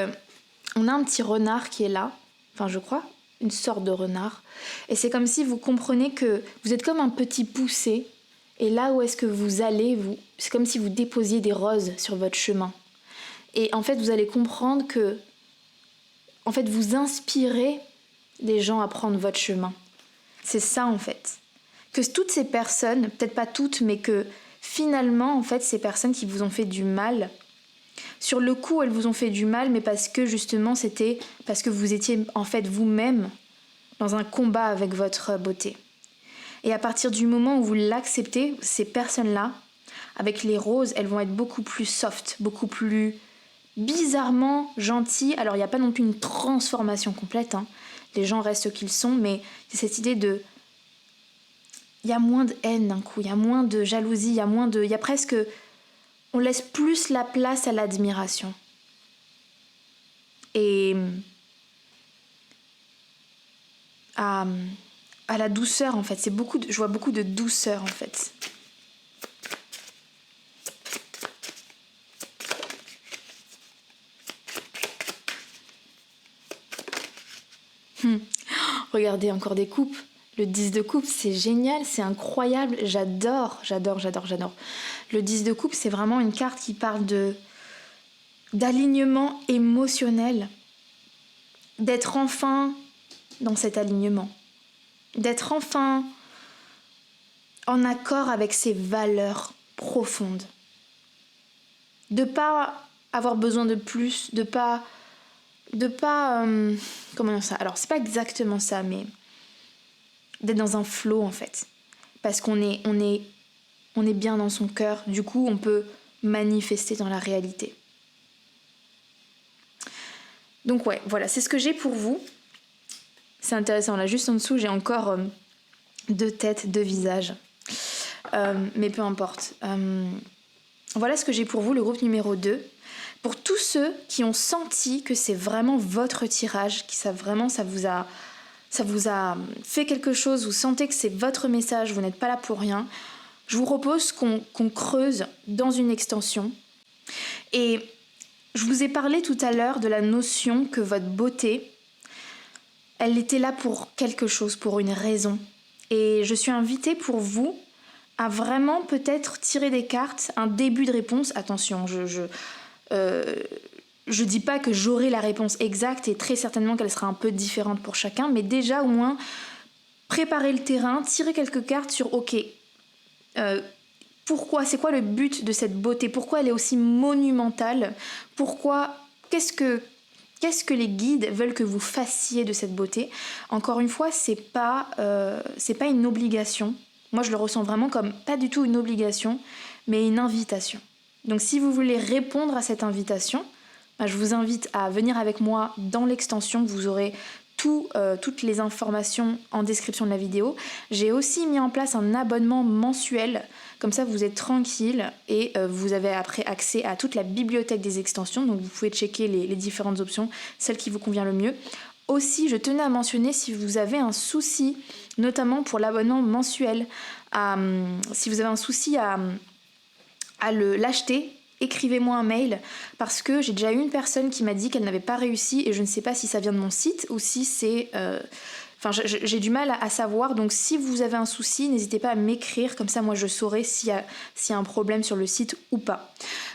on a un petit renard qui est là, enfin je crois, une sorte de renard. Et c'est comme si vous comprenez que vous êtes comme un petit poussé. Et là où est-ce que vous allez, c'est comme si vous déposiez des roses sur votre chemin. Et en fait vous allez comprendre que en fait, vous inspirez les gens à prendre votre chemin. C'est ça, en fait. Que toutes ces personnes, peut-être pas toutes, mais que finalement, en fait, ces personnes qui vous ont fait du mal, sur le coup, elles vous ont fait du mal, mais parce que justement, c'était parce que vous étiez en fait vous-même dans un combat avec votre beauté. Et à partir du moment où vous l'acceptez, ces personnes-là, avec les roses, elles vont être beaucoup plus soft, beaucoup plus bizarrement gentilles. Alors, il n'y a pas non plus une transformation complète, hein. Les gens restent ce qu'ils sont, mais c'est cette idée de... Il y a moins de haine d'un coup, il y a moins de jalousie, il y a presque... On laisse plus la place à l'admiration. Et à la douceur, en fait. Je vois beaucoup de douceur, en fait. Regardez, encore des coupes. Le 10 de coupe, c'est génial, c'est incroyable. J'adore. Le 10 de coupe, c'est vraiment une carte qui parle d'alignement émotionnel. D'être enfin dans cet alignement. D'être enfin en accord avec ses valeurs profondes. De pas avoir besoin de plus, de pas comment dire ça? Alors, c'est pas exactement ça, mais d'être dans un flow, en fait. Parce qu'on est bien dans son cœur. Du coup, on peut manifester dans la réalité. Donc ouais, voilà, c'est ce que j'ai pour vous. C'est intéressant, là, juste en dessous, j'ai encore 2 têtes, 2 visages. Mais peu importe. Voilà ce que j'ai pour vous, le groupe numéro 2. Pour tous ceux qui ont senti que c'est vraiment votre tirage, qui ça vous a fait quelque chose, vous sentez que c'est votre message, vous n'êtes pas là pour rien, je vous propose qu'on creuse dans une extension. Et je vous ai parlé tout à l'heure de la notion que votre beauté, elle était là pour quelque chose, pour une raison. Et je suis invitée pour vous à vraiment peut-être tirer des cartes, un début de réponse. Attention, je dis pas que j'aurai la réponse exacte et très certainement qu'elle sera un peu différente pour chacun, mais déjà au moins préparer le terrain, tirer quelques cartes sur ok, pourquoi, c'est quoi le but de cette beauté, pourquoi elle est aussi monumentale, pourquoi, qu'est-ce que les guides veulent que vous fassiez de cette beauté. Encore une fois, c'est pas une obligation. Moi, je le ressens vraiment comme pas du tout une obligation, mais une invitation. Donc, si vous voulez répondre à cette invitation, je vous invite à venir avec moi dans l'extension. Vous aurez toutes les informations en description de la vidéo. J'ai aussi mis en place un abonnement mensuel. Comme ça, vous êtes tranquille et vous avez après accès à toute la bibliothèque des extensions. Donc, vous pouvez checker les différentes options, celle qui vous convient le mieux. Aussi, je tenais à mentionner si vous avez un souci, notamment pour l'abonnement mensuel, si vous avez un souci à l'acheter, écrivez-moi un mail parce que j'ai déjà eu une personne qui m'a dit qu'elle n'avait pas réussi et je ne sais pas si ça vient de mon site ou si c'est... j'ai du mal à savoir, donc si vous avez un souci, n'hésitez pas à m'écrire, comme ça moi je saurai s'il y a un problème sur le site ou pas.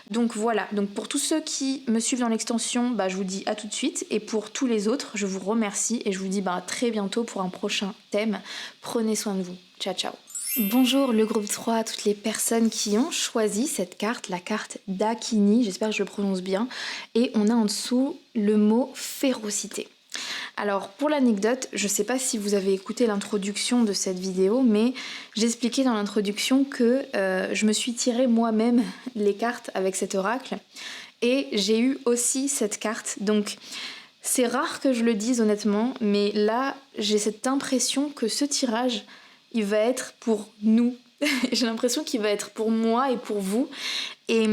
Donc voilà, donc pour tous ceux qui me suivent dans l'extension, je vous dis à tout de suite et pour tous les autres, je vous remercie et je vous dis à très bientôt pour un prochain thème. Prenez soin de vous. Ciao ciao. Bonjour le groupe 3, toutes les personnes qui ont choisi cette carte, la carte d'Akini, j'espère que je le prononce bien, et on a en dessous le mot férocité. Alors pour l'anecdote, je ne sais pas si vous avez écouté l'introduction de cette vidéo, mais j'expliquais dans l'introduction que je me suis tiré moi-même les cartes avec cet oracle et j'ai eu aussi cette carte. Donc c'est rare que je le dise honnêtement, mais là j'ai cette impression que ce tirage, il va être pour nous. J'ai l'impression qu'il va être pour moi et pour vous. Et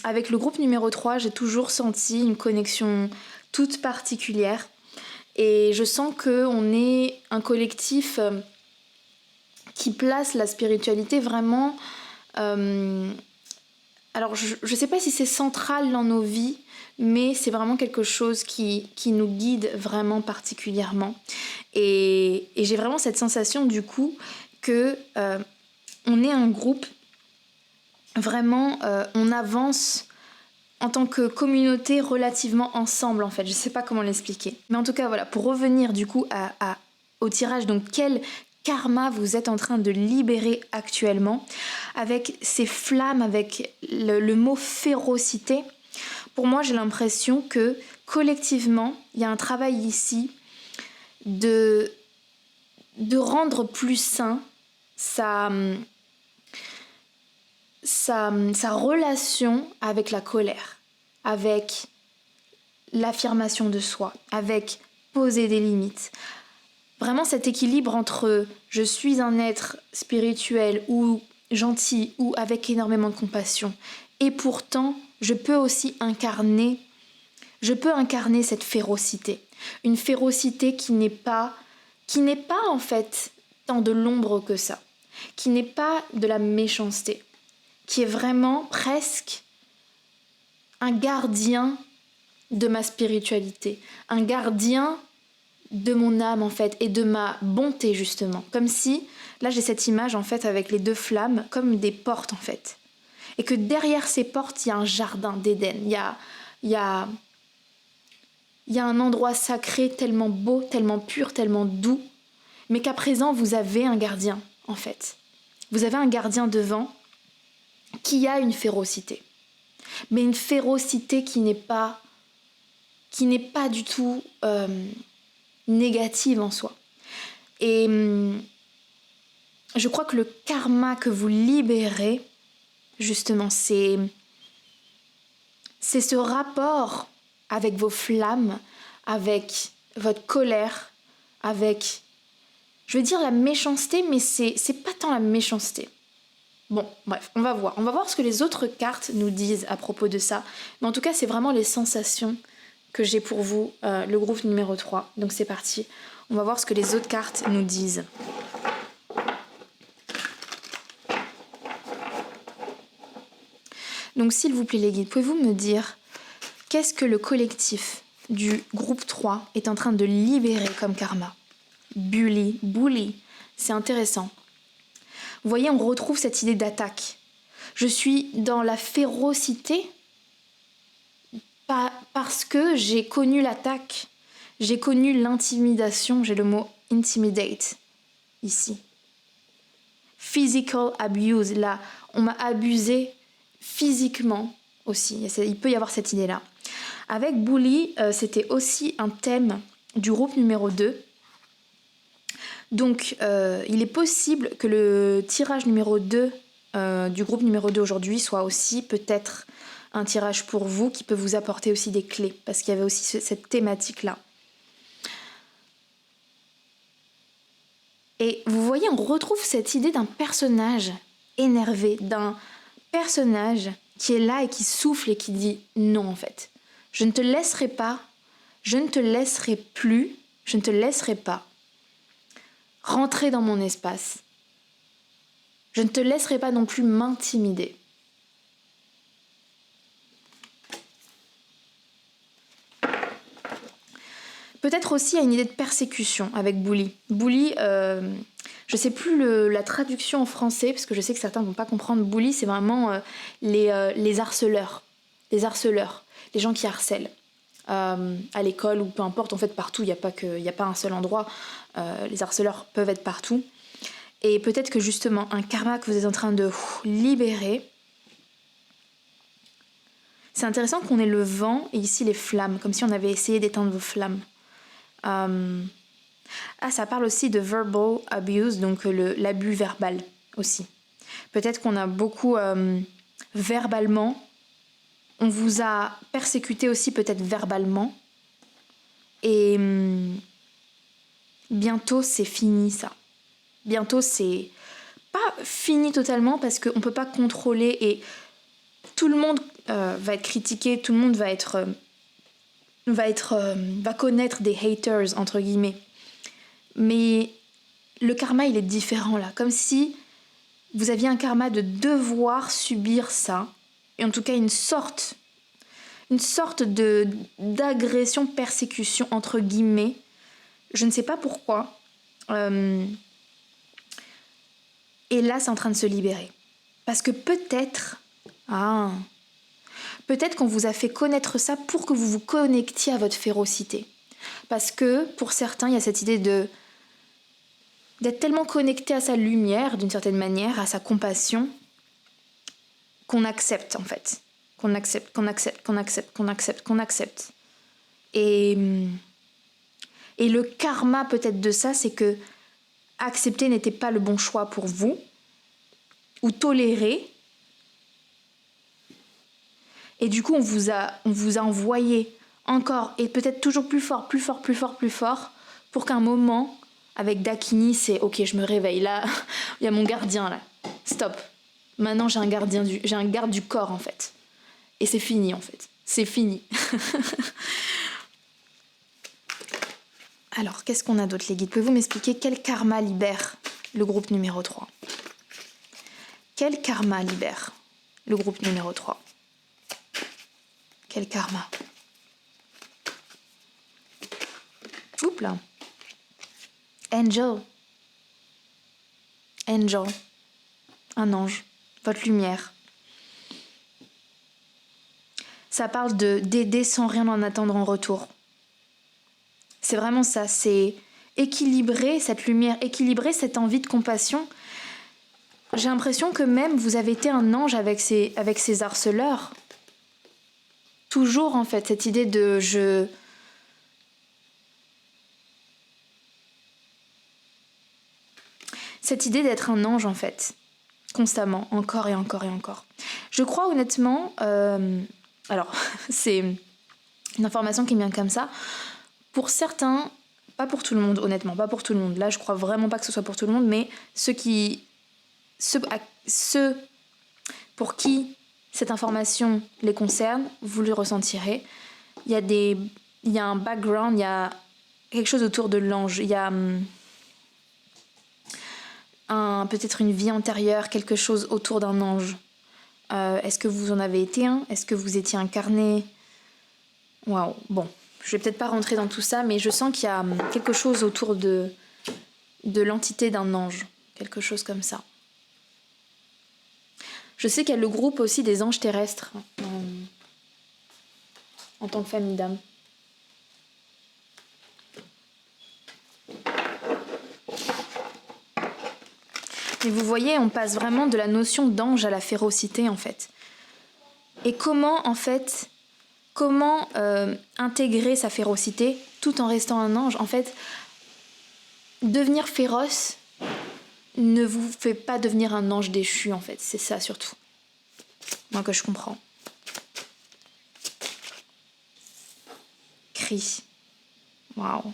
avec le groupe numéro 3, j'ai toujours senti une connexion toute particulière. Et je sens qu'on est un collectif qui place la spiritualité vraiment... alors, je ne sais pas si c'est central dans nos vies, mais c'est vraiment quelque chose qui nous guide vraiment particulièrement. Et j'ai vraiment cette sensation, du coup, que on est un groupe, vraiment, on avance en tant que communauté relativement ensemble en fait. Je sais pas comment l'expliquer. Mais en tout cas voilà, pour revenir du coup au tirage, donc quel karma vous êtes en train de libérer actuellement avec ces flammes, avec le mot férocité. Pour moi, j'ai l'impression que collectivement, il y a un travail ici de rendre plus sain sa relation avec la colère, avec l'affirmation de soi, avec poser des limites. Vraiment cet équilibre entre je suis un être spirituel ou gentil ou avec énormément de compassion et pourtant je peux aussi incarner cette férocité. Une férocité qui n'est pas en fait tant de l'ombre que ça, qui n'est pas de la méchanceté, qui est vraiment presque un gardien de ma spiritualité, un gardien de mon âme en fait et de ma bonté justement. Comme si, là j'ai cette image en fait avec les deux flammes comme des portes en fait. Et que derrière ces portes il y a un jardin d'Éden, il y a un endroit sacré tellement beau, tellement pur, tellement doux, mais qu'à présent vous avez un gardien en fait. Vous avez un gardien devant qui a une férocité. Mais une férocité qui n'est pas du tout négative en soi. Et je crois que le karma que vous libérez, justement, c'est ce rapport avec vos flammes, avec votre colère, avec, je veux dire la méchanceté, mais c'est pas tant la méchanceté. Bon, bref, on va voir ce que les autres cartes nous disent à propos de ça. Mais en tout cas, c'est vraiment les sensations que j'ai pour vous, le groupe numéro 3. Donc c'est parti, on va voir ce que les autres cartes nous disent. Donc s'il vous plaît les guides, pouvez-vous me dire qu'est-ce que le collectif du groupe 3 est en train de libérer comme karma? Bully, c'est intéressant. Vous voyez, on retrouve cette idée d'attaque. Je suis dans la férocité parce que j'ai connu l'attaque, j'ai connu l'intimidation, j'ai le mot intimidate ici. Physical abuse, là, on m'a abusé physiquement aussi, il peut y avoir cette idée-là. Avec bully, c'était aussi un thème du groupe numéro 2. Donc, il est possible que le tirage numéro 2 du groupe numéro 2 aujourd'hui soit aussi peut-être un tirage pour vous qui peut vous apporter aussi des clés, parce qu'il y avait aussi cette thématique-là. Et vous voyez, on retrouve cette idée d'un personnage énervé, d'un personnage qui est là et qui souffle et qui dit non en fait. Je ne te laisserai pas, je ne te laisserai plus, je ne te laisserai pas rentrer dans mon espace. Je ne te laisserai pas non plus m'intimider. Peut-être aussi il y a une idée de persécution avec bully. Bully, je ne sais plus la traduction en français, parce que je sais que certains ne vont pas comprendre. Bully, c'est vraiment les harceleurs. Les harceleurs, les gens qui harcèlent. À l'école ou peu importe, en fait partout, il n'y a pas un seul endroit. Les harceleurs peuvent être partout. Et peut-être que justement, un karma que vous êtes en train de libérer, c'est intéressant qu'on ait le vent et ici les flammes, comme si on avait essayé d'éteindre vos flammes. Ça parle aussi de verbal abuse, donc l'abus verbal aussi. Peut-être qu'on a beaucoup verbalement, on vous a persécuté aussi peut-être verbalement, et bientôt c'est fini ça. Bientôt c'est pas fini totalement parce qu'on peut pas contrôler et tout le monde va être critiqué, tout le monde va connaître des haters entre guillemets. Mais le karma il est différent là, comme si vous aviez un karma de devoir subir ça, et en tout cas une sorte d'agression, persécution entre guillemets. Je ne sais pas pourquoi. Et là c'est en train de se libérer. Parce que peut-être Peut-être qu'on vous a fait connaître ça pour que vous vous connectiez à votre férocité. Parce que pour certains, il y a cette idée d'être tellement connecté à sa lumière, d'une certaine manière, à sa compassion, qu'on accepte en fait. Qu'on accepte. Et le karma peut-être de ça, c'est que accepter n'était pas le bon choix pour vous, ou tolérer. Et du coup, on vous a envoyé encore, et peut-être toujours plus fort, pour qu'un moment, avec Dakini, c'est ok, je me réveille, là, il y a mon gardien, là, stop. Maintenant, j'ai un garde du corps, en fait. Et c'est fini, en fait. C'est fini. Alors, qu'est-ce qu'on a d'autre, les guides? Pouvez-vous m'expliquer quel karma libère le groupe numéro 3? Quel karma libère le groupe numéro 3? Quel karma? Oups là. Angel. Angel. Un ange. Votre lumière. Ça parle d'aider sans rien en attendre en retour. C'est vraiment ça. C'est équilibrer cette lumière, équilibrer cette envie de compassion. J'ai l'impression que même vous avez été un ange avec ces harceleurs. Toujours en fait, cette idée de cette idée d'être un ange en fait, constamment, encore et encore et encore. Je crois honnêtement, alors c'est une information qui me vient comme ça, pour certains, pas pour tout le monde honnêtement, pas pour tout le monde, là je crois vraiment pas que ce soit pour tout le monde, mais ceux pour qui cette information les concerne, vous le ressentirez. Il y a un background, il y a quelque chose autour de l'ange, il y a peut-être une vie antérieure, quelque chose autour d'un ange. Est-ce que vous en avez été un? Est-ce que vous étiez incarné? Waouh, bon, je vais peut-être pas rentrer dans tout ça, mais je sens qu'il y a quelque chose autour de l'entité d'un ange, quelque chose comme ça. Je sais qu'il y a le groupe aussi des anges terrestres en tant que famille d'âmes. Et vous voyez, on passe vraiment de la notion d'ange à la férocité en fait. Et comment intégrer sa férocité tout en restant un ange? En fait, devenir féroce ne vous fait pas devenir un ange déchu en fait, c'est ça surtout. Moi que je comprends. Cri. Waouh.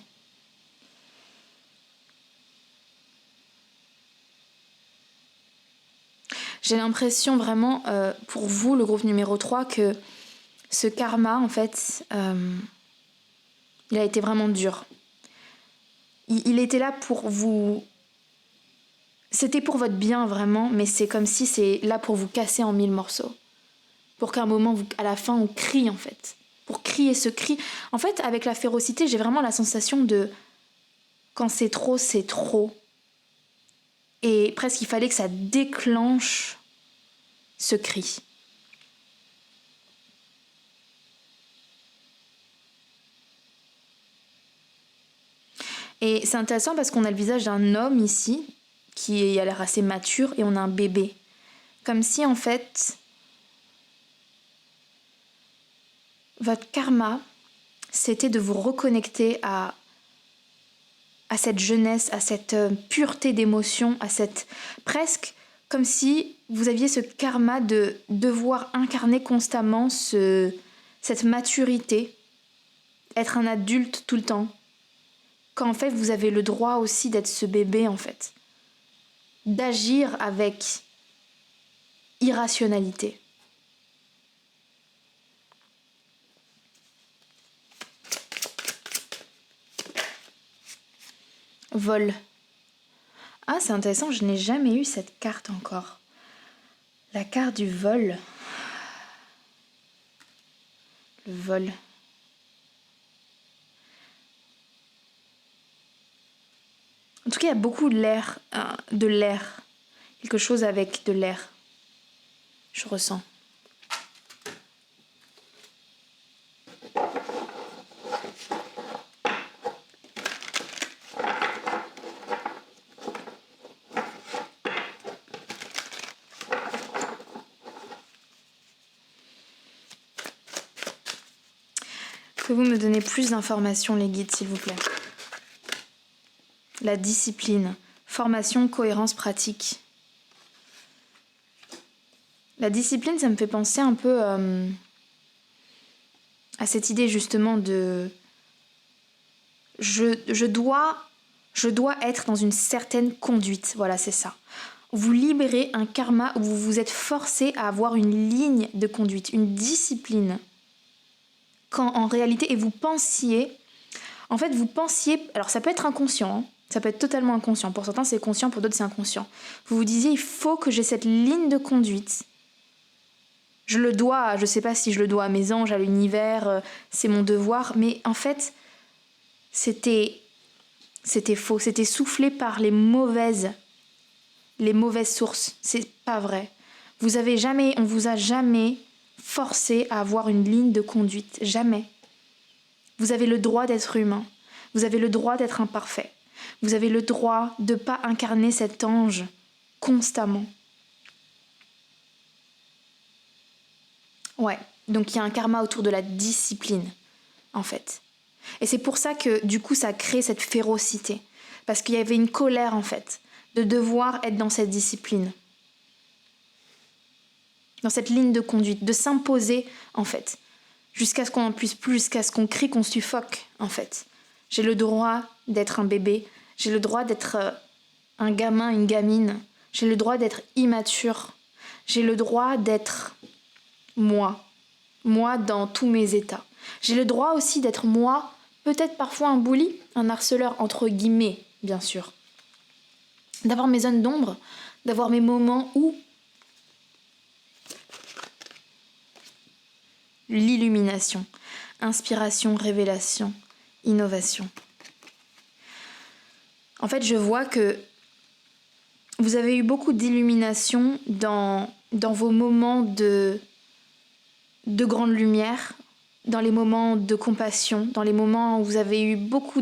J'ai l'impression vraiment, pour vous, le groupe numéro 3, que ce karma, en fait, il a été vraiment dur. Il était là pour vous... C'était pour votre bien, vraiment, mais c'est comme si c'est là pour vous casser en 1000 morceaux. Pour qu'à un moment, à la fin, on crie, en fait. Pour crier ce cri. En fait, avec la férocité, j'ai vraiment la sensation de... Quand c'est trop, c'est trop. Et presque, il fallait que ça déclenche ce cri. Et c'est intéressant parce qu'on a le visage d'un homme ici, qui a l'air assez mature, et on a un bébé. Comme si, en fait, votre karma, c'était de vous reconnecter à cette jeunesse, à cette pureté d'émotion, à cette... Presque comme si vous aviez ce karma de devoir incarner constamment cette maturité, être un adulte tout le temps. Quand en fait, vous avez le droit aussi d'être ce bébé, en fait. D'agir avec irrationalité. Vol. Ah, c'est intéressant, je n'ai jamais eu cette carte encore. La carte du vol. Le vol. En tout cas, il y a beaucoup de l'air. Quelque chose avec de l'air. Je ressens. Pouvez-vous me donner plus d'informations, les guides, s'il vous plaît? La discipline, formation, cohérence, pratique. La discipline, ça me fait penser un peu à cette idée justement de... Je dois être dans une certaine conduite. Voilà, c'est ça. Vous libérez un karma où vous vous êtes forcé à avoir une ligne de conduite, une discipline. Quand en réalité, et vous pensiez... En fait, vous pensiez... Alors ça peut être inconscient, hein, ça peut être totalement inconscient. Pour certains, c'est conscient, pour d'autres, c'est inconscient. Vous vous disiez, il faut que j'ai cette ligne de conduite. Je le dois, je sais pas si je le dois à mes anges, à l'univers, c'est mon devoir. Mais en fait, c'était faux. C'était soufflé par les mauvaises sources. C'est pas vrai. On vous a jamais forcé à avoir une ligne de conduite. Jamais. Vous avez le droit d'être humain. Vous avez le droit d'être imparfait. Vous avez le droit de ne pas incarner cet ange constamment. Ouais, donc il y a un karma autour de la discipline, en fait. Et c'est pour ça que, du coup, ça crée cette férocité. Parce qu'il y avait une colère, en fait, de devoir être dans cette discipline. Dans cette ligne de conduite, de s'imposer, en fait. Jusqu'à ce qu'on n'en puisse plus, jusqu'à ce qu'on crie, qu'on suffoque, en fait. J'ai le droit d'être un bébé. J'ai le droit d'être un gamin, une gamine. J'ai le droit d'être immature. J'ai le droit d'être moi dans tous mes états. J'ai le droit aussi d'être moi, peut-être parfois un bully, un harceleur entre guillemets, bien sûr. D'avoir mes zones d'ombre, d'avoir mes moments où l'illumination, inspiration, révélation, innovation. En fait, je vois que vous avez eu beaucoup d'illumination dans vos moments de grande lumière, dans les moments de compassion, dans les moments où vous avez eu beaucoup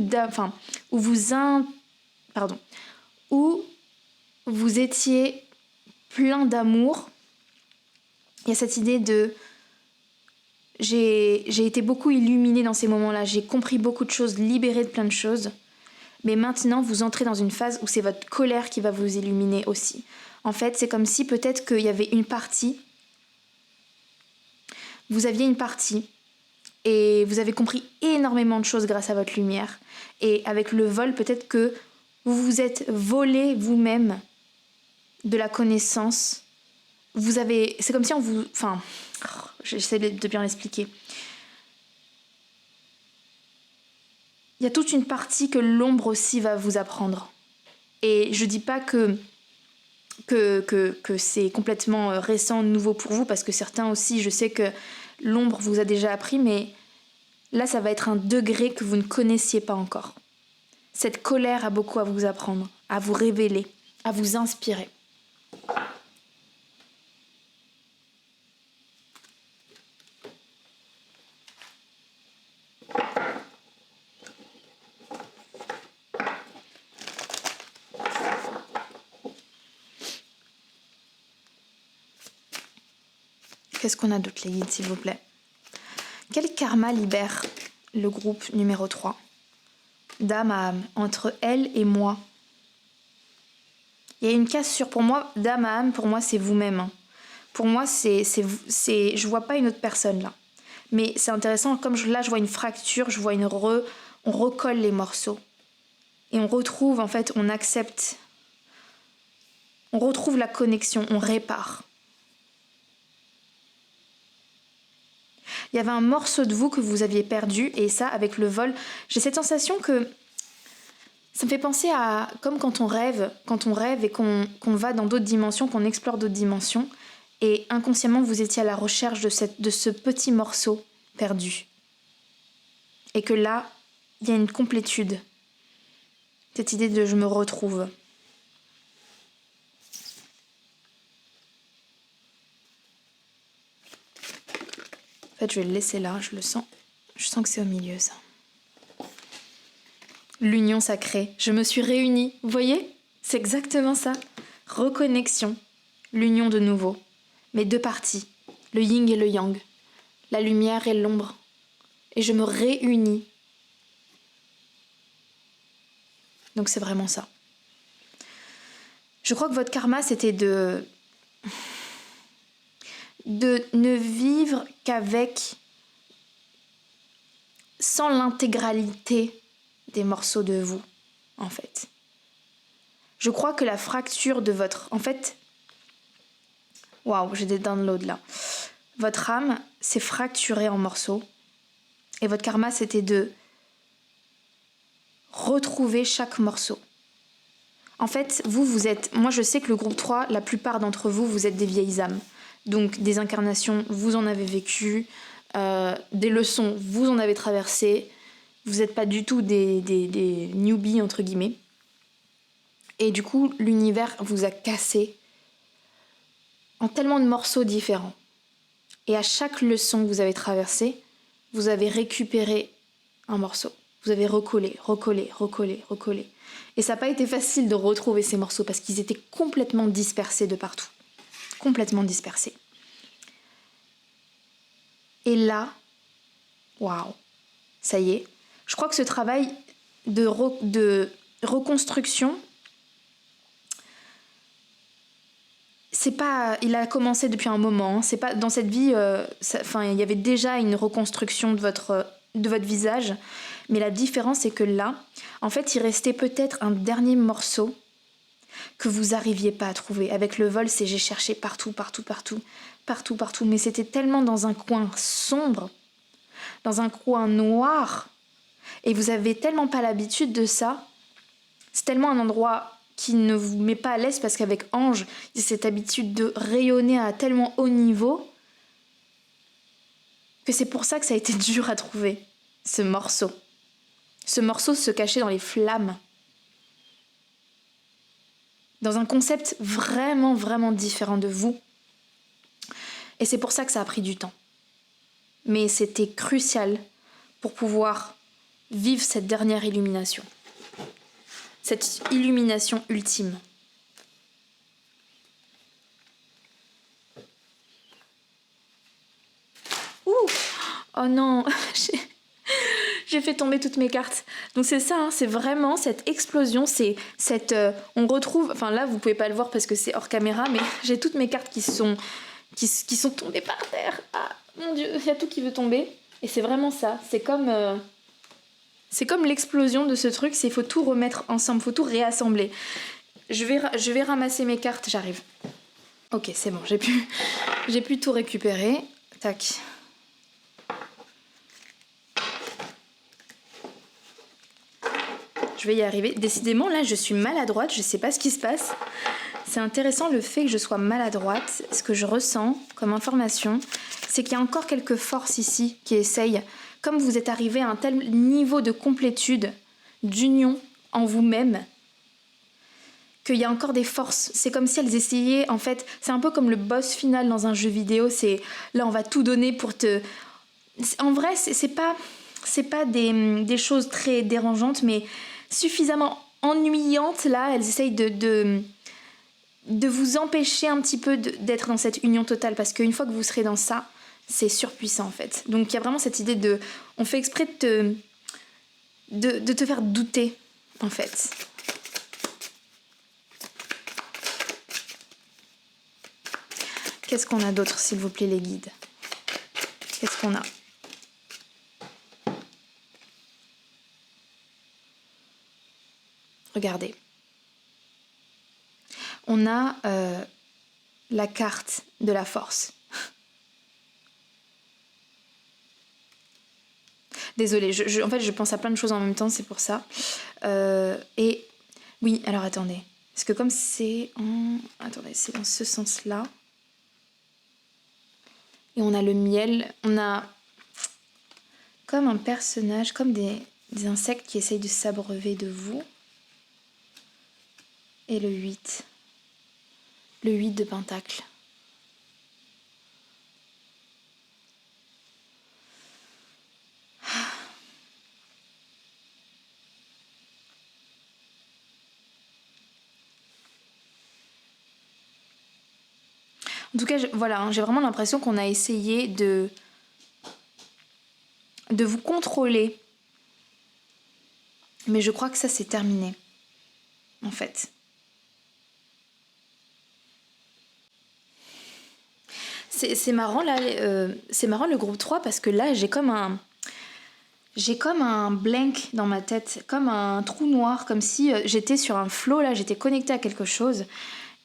où vous étiez plein d'amour. Il y a cette idée de j'ai été beaucoup illuminée dans ces moments-là, j'ai compris beaucoup de choses, libérée de plein de choses. Mais maintenant, vous entrez dans une phase où c'est votre colère qui va vous illuminer aussi. En fait, c'est comme si peut-être qu'il y avait une partie. Vous aviez une partie et vous avez compris énormément de choses grâce à votre lumière. Et avec le vol, peut-être que vous vous êtes volé vous-même de la connaissance. C'est comme si on vous... Enfin, j'essaie de bien l'expliquer. Il y a toute une partie que l'ombre aussi va vous apprendre. Et je dis pas que c'est complètement récent, nouveau pour vous, parce que certains aussi, je sais que l'ombre vous a déjà appris, mais là, ça va être un degré que vous ne connaissiez pas encore. Cette colère a beaucoup à vous apprendre, à vous révéler, à vous inspirer. Qu'est-ce qu'on a d'autre, les guides, s'il vous plaît? Quel karma libère le groupe numéro 3? D'âme à âme, entre elle et moi. Il y a une cassure. Pour moi, d'âme à âme, pour moi, c'est vous-même. Hein. Pour moi, je vois pas une autre personne là. Mais c'est intéressant, comme là, je vois une fracture, je vois on recolle les morceaux. Et on retrouve, en fait, on accepte. On retrouve la connexion, on répare. Il y avait un morceau de vous que vous aviez perdu, et ça, avec le vol, j'ai cette sensation que ça me fait penser à comme quand on rêve et qu'on va dans d'autres dimensions, qu'on explore d'autres dimensions, et inconsciemment vous étiez à la recherche de ce petit morceau perdu. Et que là, il y a une complétude. Cette idée de je me retrouve. En fait, je vais le laisser là, je le sens. Je sens que c'est au milieu, ça. L'union sacrée. Je me suis réunie. Vous voyez? C'est exactement ça. Reconnexion. L'union de nouveau. Mes deux parties. Le yin et le yang. La lumière et l'ombre. et je me réunis. Donc c'est vraiment ça. Je crois que votre karma, c'était de ne vivre qu'avec, sans l'intégralité des morceaux de vous, en fait. Je crois que la fracture de votre... En fait, waouh, j'ai des downloads là. Votre âme s'est fracturée en morceaux et votre karma, c'était de retrouver chaque morceau. En fait, vous êtes... Moi, je sais que le groupe 3, la plupart d'entre vous, vous êtes des vieilles âmes. Donc, des incarnations, vous en avez vécu. Des leçons, vous en avez traversé. Vous n'êtes pas du tout des newbies, entre guillemets. Et du coup, l'univers vous a cassé en tellement de morceaux différents. Et à chaque leçon que vous avez traversée, vous avez récupéré un morceau. Vous avez recollé. Et ça n'a pas été facile de retrouver ces morceaux parce qu'ils étaient complètement dispersés de partout. Complètement dispersés. Et là, waouh, ça y est. Je crois que ce travail de reconstruction, c'est pas, il a commencé depuis un moment. C'est pas dans cette vie. Il y avait déjà une reconstruction de votre visage, mais la différence c'est que là, en fait, il restait peut-être un dernier morceau que vous n'arriviez pas à trouver. Avec le vol, j'ai cherché partout, mais c'était tellement dans un coin sombre, dans un coin noir, et vous avez tellement pas l'habitude de ça. C'est tellement un endroit qui ne vous met pas à l'aise parce qu'avec Ange, il a cette habitude de rayonner à tellement haut niveau que c'est pour ça que ça a été dur à trouver, ce morceau. Ce morceau se cachait dans les flammes. Dans un concept vraiment, vraiment différent de vous. Et c'est pour ça que ça a pris du temps. Mais c'était crucial pour pouvoir vivre cette dernière illumination. Cette illumination ultime. Ouh! Oh non! J'ai fait tomber toutes mes cartes. Donc c'est ça, hein, c'est vraiment cette explosion, c'est cette... on retrouve... Enfin là, vous pouvez pas le voir parce que c'est hors caméra, mais j'ai toutes mes cartes qui sont tombées par terre. Ah, mon Dieu, il y a tout qui veut tomber. Et c'est vraiment ça. C'est comme l'explosion de ce truc, il faut tout remettre ensemble, il faut tout réassembler. Je vais ramasser mes cartes, j'arrive. Ok, c'est bon, j'ai pu tout récupérer. Tac. Je vais y arriver. Décidément, là, je suis maladroite. Je sais pas ce qui se passe. C'est intéressant le fait que je sois maladroite. Ce que je ressens comme information, c'est qu'il y a encore quelques forces ici qui essayent. Comme vous êtes arrivé à un tel niveau de complétude, d'union en vous-même, qu'il y a encore des forces. C'est comme si elles essayaient, en fait, c'est un peu comme le boss final dans un jeu vidéo. C'est là, on va tout donner pour te... En vrai, c'est pas des choses très dérangeantes, mais suffisamment ennuyantes, là, elles essayent de vous empêcher un petit peu d'être dans cette union totale, parce qu'une fois que vous serez dans ça, c'est surpuissant en fait. Donc il y a vraiment cette idée de... On fait exprès de te faire douter, en fait. Qu'est-ce qu'on a d'autre, s'il vous plaît, les guides? Qu'est-ce qu'on a? Regardez. On a la carte de la force. Désolée, en fait, je pense à plein de choses en même temps, c'est pour ça. Et oui, alors attendez. Parce que comme c'est en... Attendez, c'est dans ce sens-là. Et on a le miel. On a comme un personnage, comme des insectes qui essayent de s'abreuver de vous. Et le 8. Le 8 de Pentacle. En tout cas, voilà, j'ai vraiment l'impression qu'on a essayé de de vous contrôler. Mais je crois que ça c'est terminé, en fait. C'est marrant là, c'est marrant le groupe 3 parce que là j'ai comme un blank dans ma tête, comme un trou noir, comme si j'étais sur un flow là, j'étais connectée à quelque chose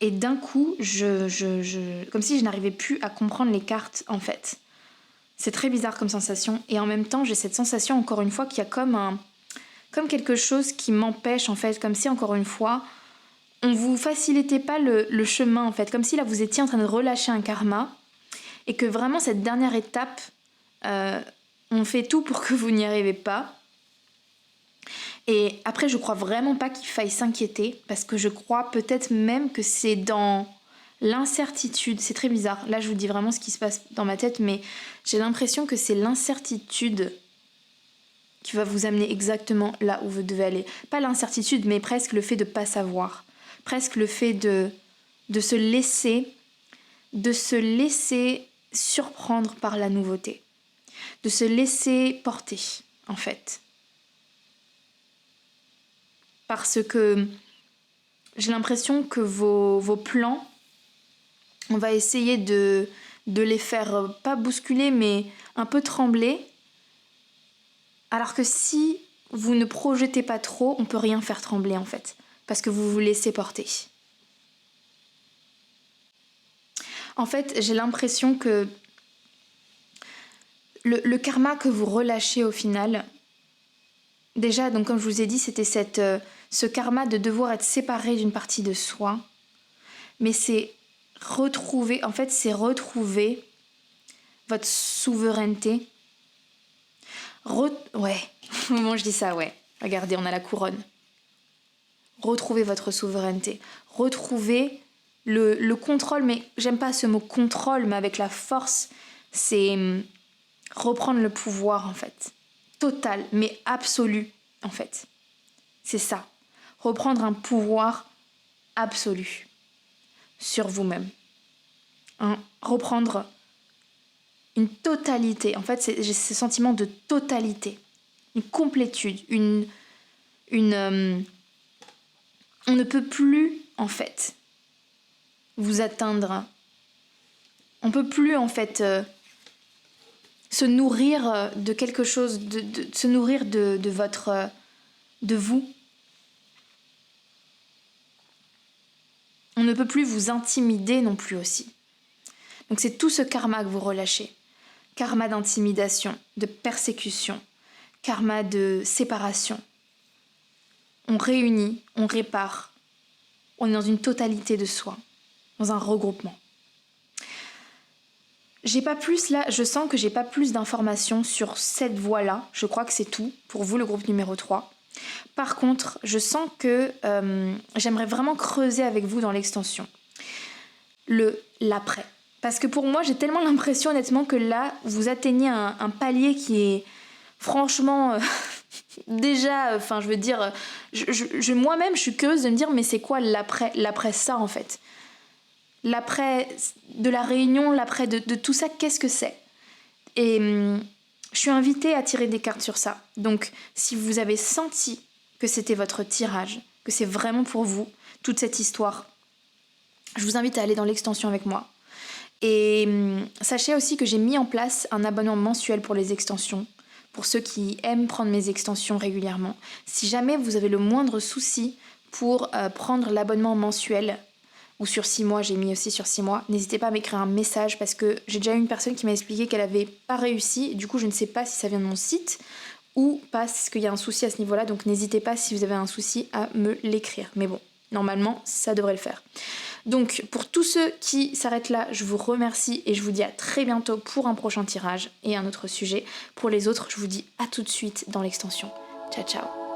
et d'un coup comme si je n'arrivais plus à comprendre les cartes en fait. C'est très bizarre comme sensation et en même temps j'ai cette sensation encore une fois qu'il y a comme quelque chose qui m'empêche en fait, comme si encore une fois on vous facilitait pas le chemin en fait, comme si là vous étiez en train de relâcher un karma. Et que vraiment cette dernière étape, on fait tout pour que vous n'y arrivez pas. Et après, je crois vraiment pas qu'il faille s'inquiéter, parce que je crois peut-être même que c'est dans l'incertitude. C'est très bizarre. Là, je vous dis vraiment ce qui se passe dans ma tête, mais j'ai l'impression que c'est l'incertitude qui va vous amener exactement là où vous devez aller. Pas l'incertitude, mais presque le fait de ne pas savoir. Presque le fait de se laisser surprendre par la nouveauté, de se laisser porter en fait, parce que j'ai l'impression que vos plans, on va essayer de les faire pas bousculer mais un peu trembler, alors que si vous ne projetez pas trop, on peut rien faire trembler en fait, parce que vous vous laissez porter. En fait, j'ai l'impression que le karma que vous relâchez au final, déjà, donc comme je vous ai dit, c'était ce karma de devoir être séparé d'une partie de soi, mais c'est retrouver votre souveraineté. Ouais, moment je dis ça, ouais. Regardez, on a la couronne. Retrouvez votre souveraineté. Retrouvez le contrôle, mais j'aime pas ce mot contrôle, mais avec la force, c'est reprendre le pouvoir en fait. Total, mais absolu en fait. C'est ça. Reprendre un pouvoir absolu sur vous-même. Reprendre une totalité. En fait, j'ai ce sentiment de totalité. Une complétude. On ne peut plus, en fait, vous atteindre. On ne peut plus, en fait, se nourrir de quelque chose, se nourrir de vous. On ne peut plus vous intimider non plus aussi. Donc c'est tout ce karma que vous relâchez. Karma d'intimidation, de persécution, karma de séparation. On réunit, on répare. On est dans une totalité de soi, dans un regroupement. J'ai pas plus là, je sens que j'ai pas plus d'informations sur cette voie-là. Je crois que c'est tout pour vous, le groupe numéro 3. Par contre, je sens que j'aimerais vraiment creuser avec vous dans l'extension. L'après. Parce que pour moi, j'ai tellement l'impression honnêtement que là, vous atteignez un palier qui est franchement déjà, enfin je veux dire, moi-même je suis curieuse de me dire mais c'est quoi l'après ça en fait? L'après de la réunion, l'après de tout ça, qu'est-ce que c'est? Et je suis invitée à tirer des cartes sur ça. Donc si vous avez senti que c'était votre tirage, que c'est vraiment pour vous, toute cette histoire, je vous invite à aller dans l'extension avec moi. Et sachez aussi que j'ai mis en place un abonnement mensuel pour les extensions, pour ceux qui aiment prendre mes extensions régulièrement. Si jamais vous avez le moindre souci pour prendre l'abonnement mensuel, ou sur 6 mois, j'ai mis aussi sur 6 mois, n'hésitez pas à m'écrire un message parce que j'ai déjà eu une personne qui m'a expliqué qu'elle n'avait pas réussi. Du coup, je ne sais pas si ça vient de mon site ou pas, parce qu'il y a un souci à ce niveau-là. Donc n'hésitez pas si vous avez un souci à me l'écrire. Mais bon, normalement, ça devrait le faire. Donc pour tous ceux qui s'arrêtent là, je vous remercie et je vous dis à très bientôt pour un prochain tirage et un autre sujet. Pour les autres, je vous dis à tout de suite dans l'extension. Ciao ciao.